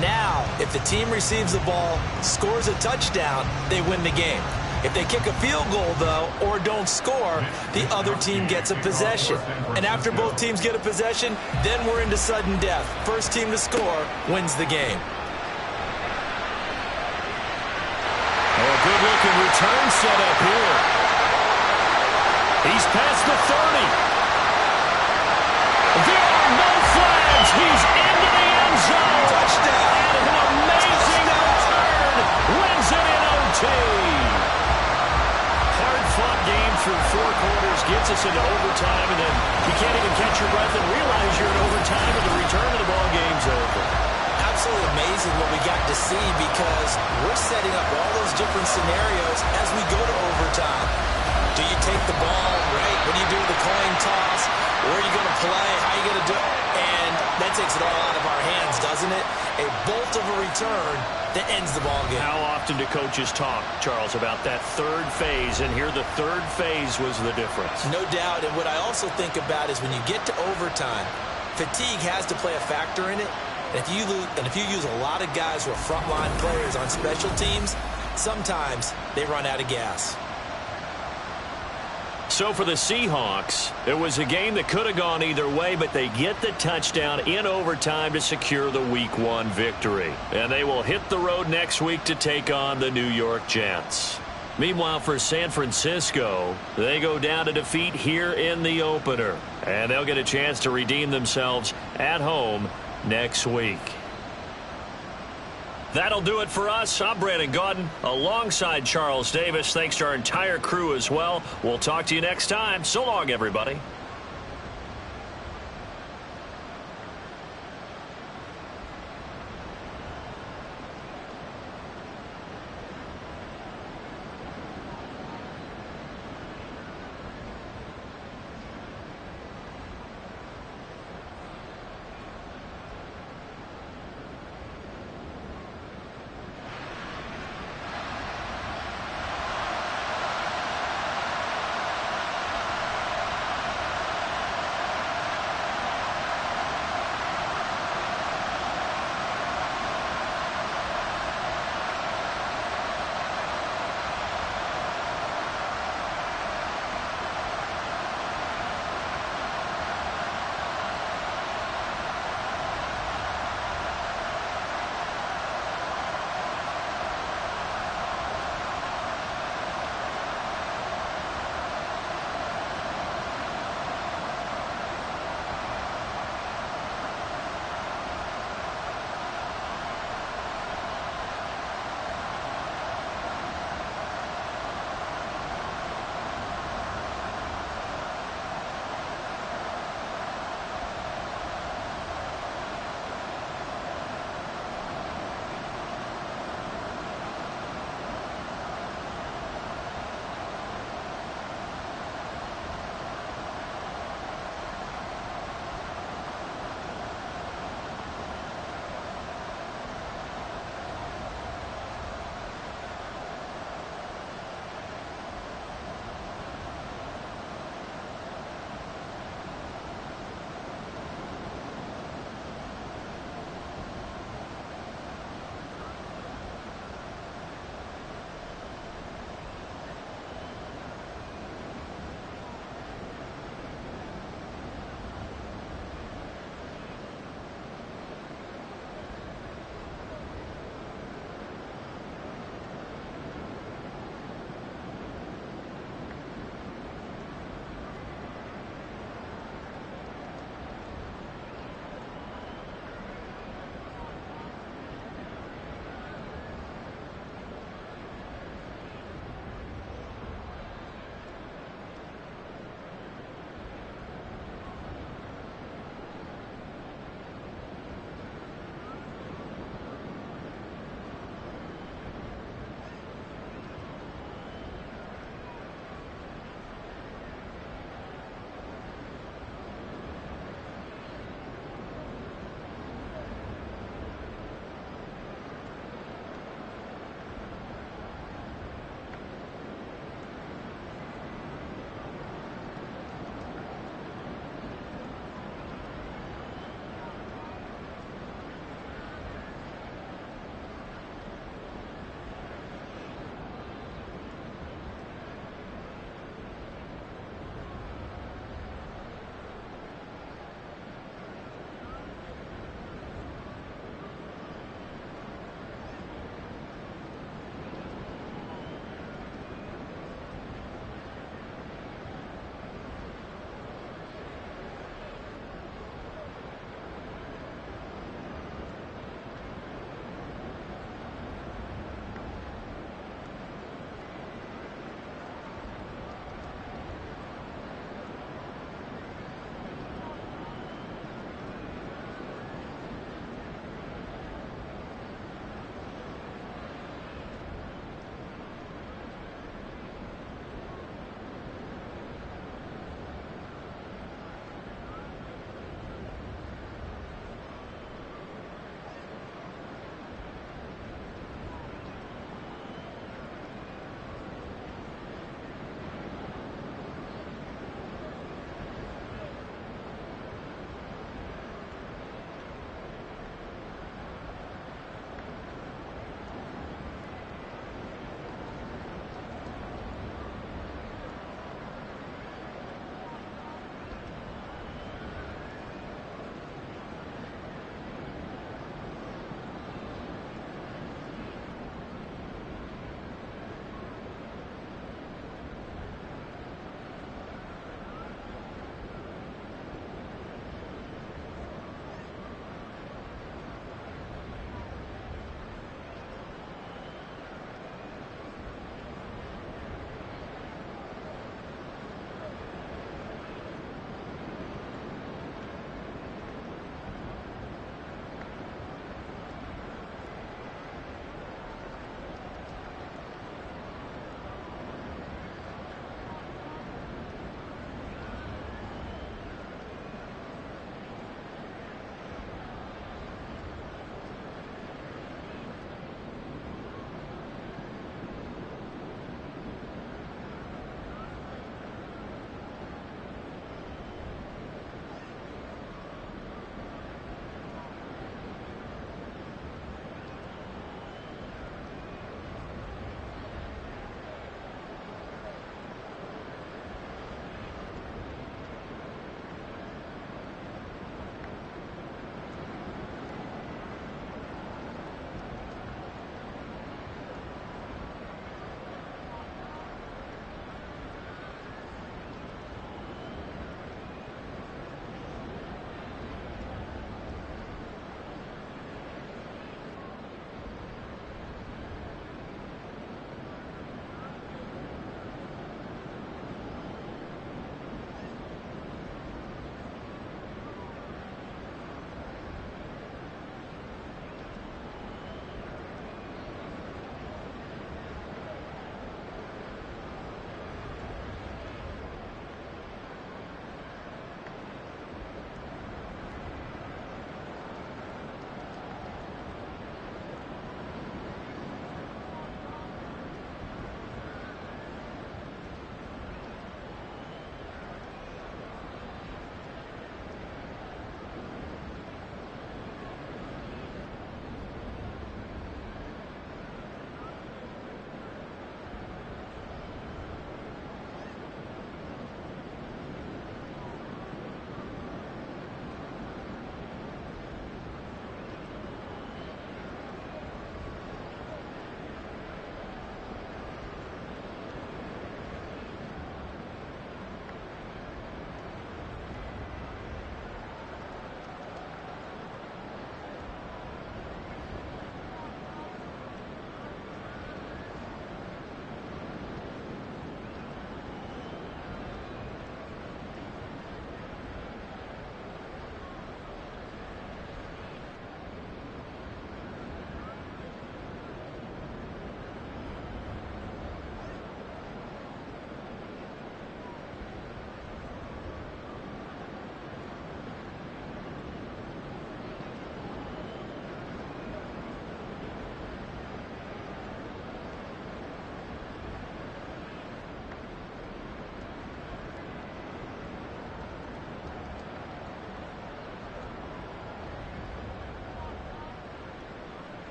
Now, if the team receives the ball, scores a touchdown, they win the game. If they kick a field goal, though, or don't score, the other team gets a possession. And after both teams get a possession, then we're into sudden death. First team to score wins the game. Oh, good-looking return set up here. He's past the 30. There are no flags. He's into the end zone. Touchdown. And an amazing return wins it in OT. Hard-fought game through 4 quarters, gets us into overtime, and then you can't even catch your breath and realize you're in overtime, and the return of the ball game's over. Absolutely amazing what we got to see because we're setting up all those different scenarios as we go to overtime. Do you take the ball, right? What do you do with the coin toss? Where are you going to play? How are you going to do it? And that takes it all out of our hands, doesn't it? A bolt of a return that ends the ball game. How often do coaches talk, Charles, about that third phase? And here the third phase was the difference. No doubt. And what I also think about is when you get to overtime, fatigue has to play a factor in it. And if you use a lot of guys who are frontline players on special teams, sometimes they run out of gas. So for the Seahawks, it was a game that could have gone either way, but they get the touchdown in overtime to secure the Week 1 victory. And they will hit the road next week to take on the New York Jets. Meanwhile, for San Francisco, they go down to defeat here in the opener. And they'll get a chance to redeem themselves at home next week. That'll do it for us. I'm Brandon Gaudin alongside Charles Davis. Thanks to our entire crew as well. We'll talk to you next time. So long, everybody.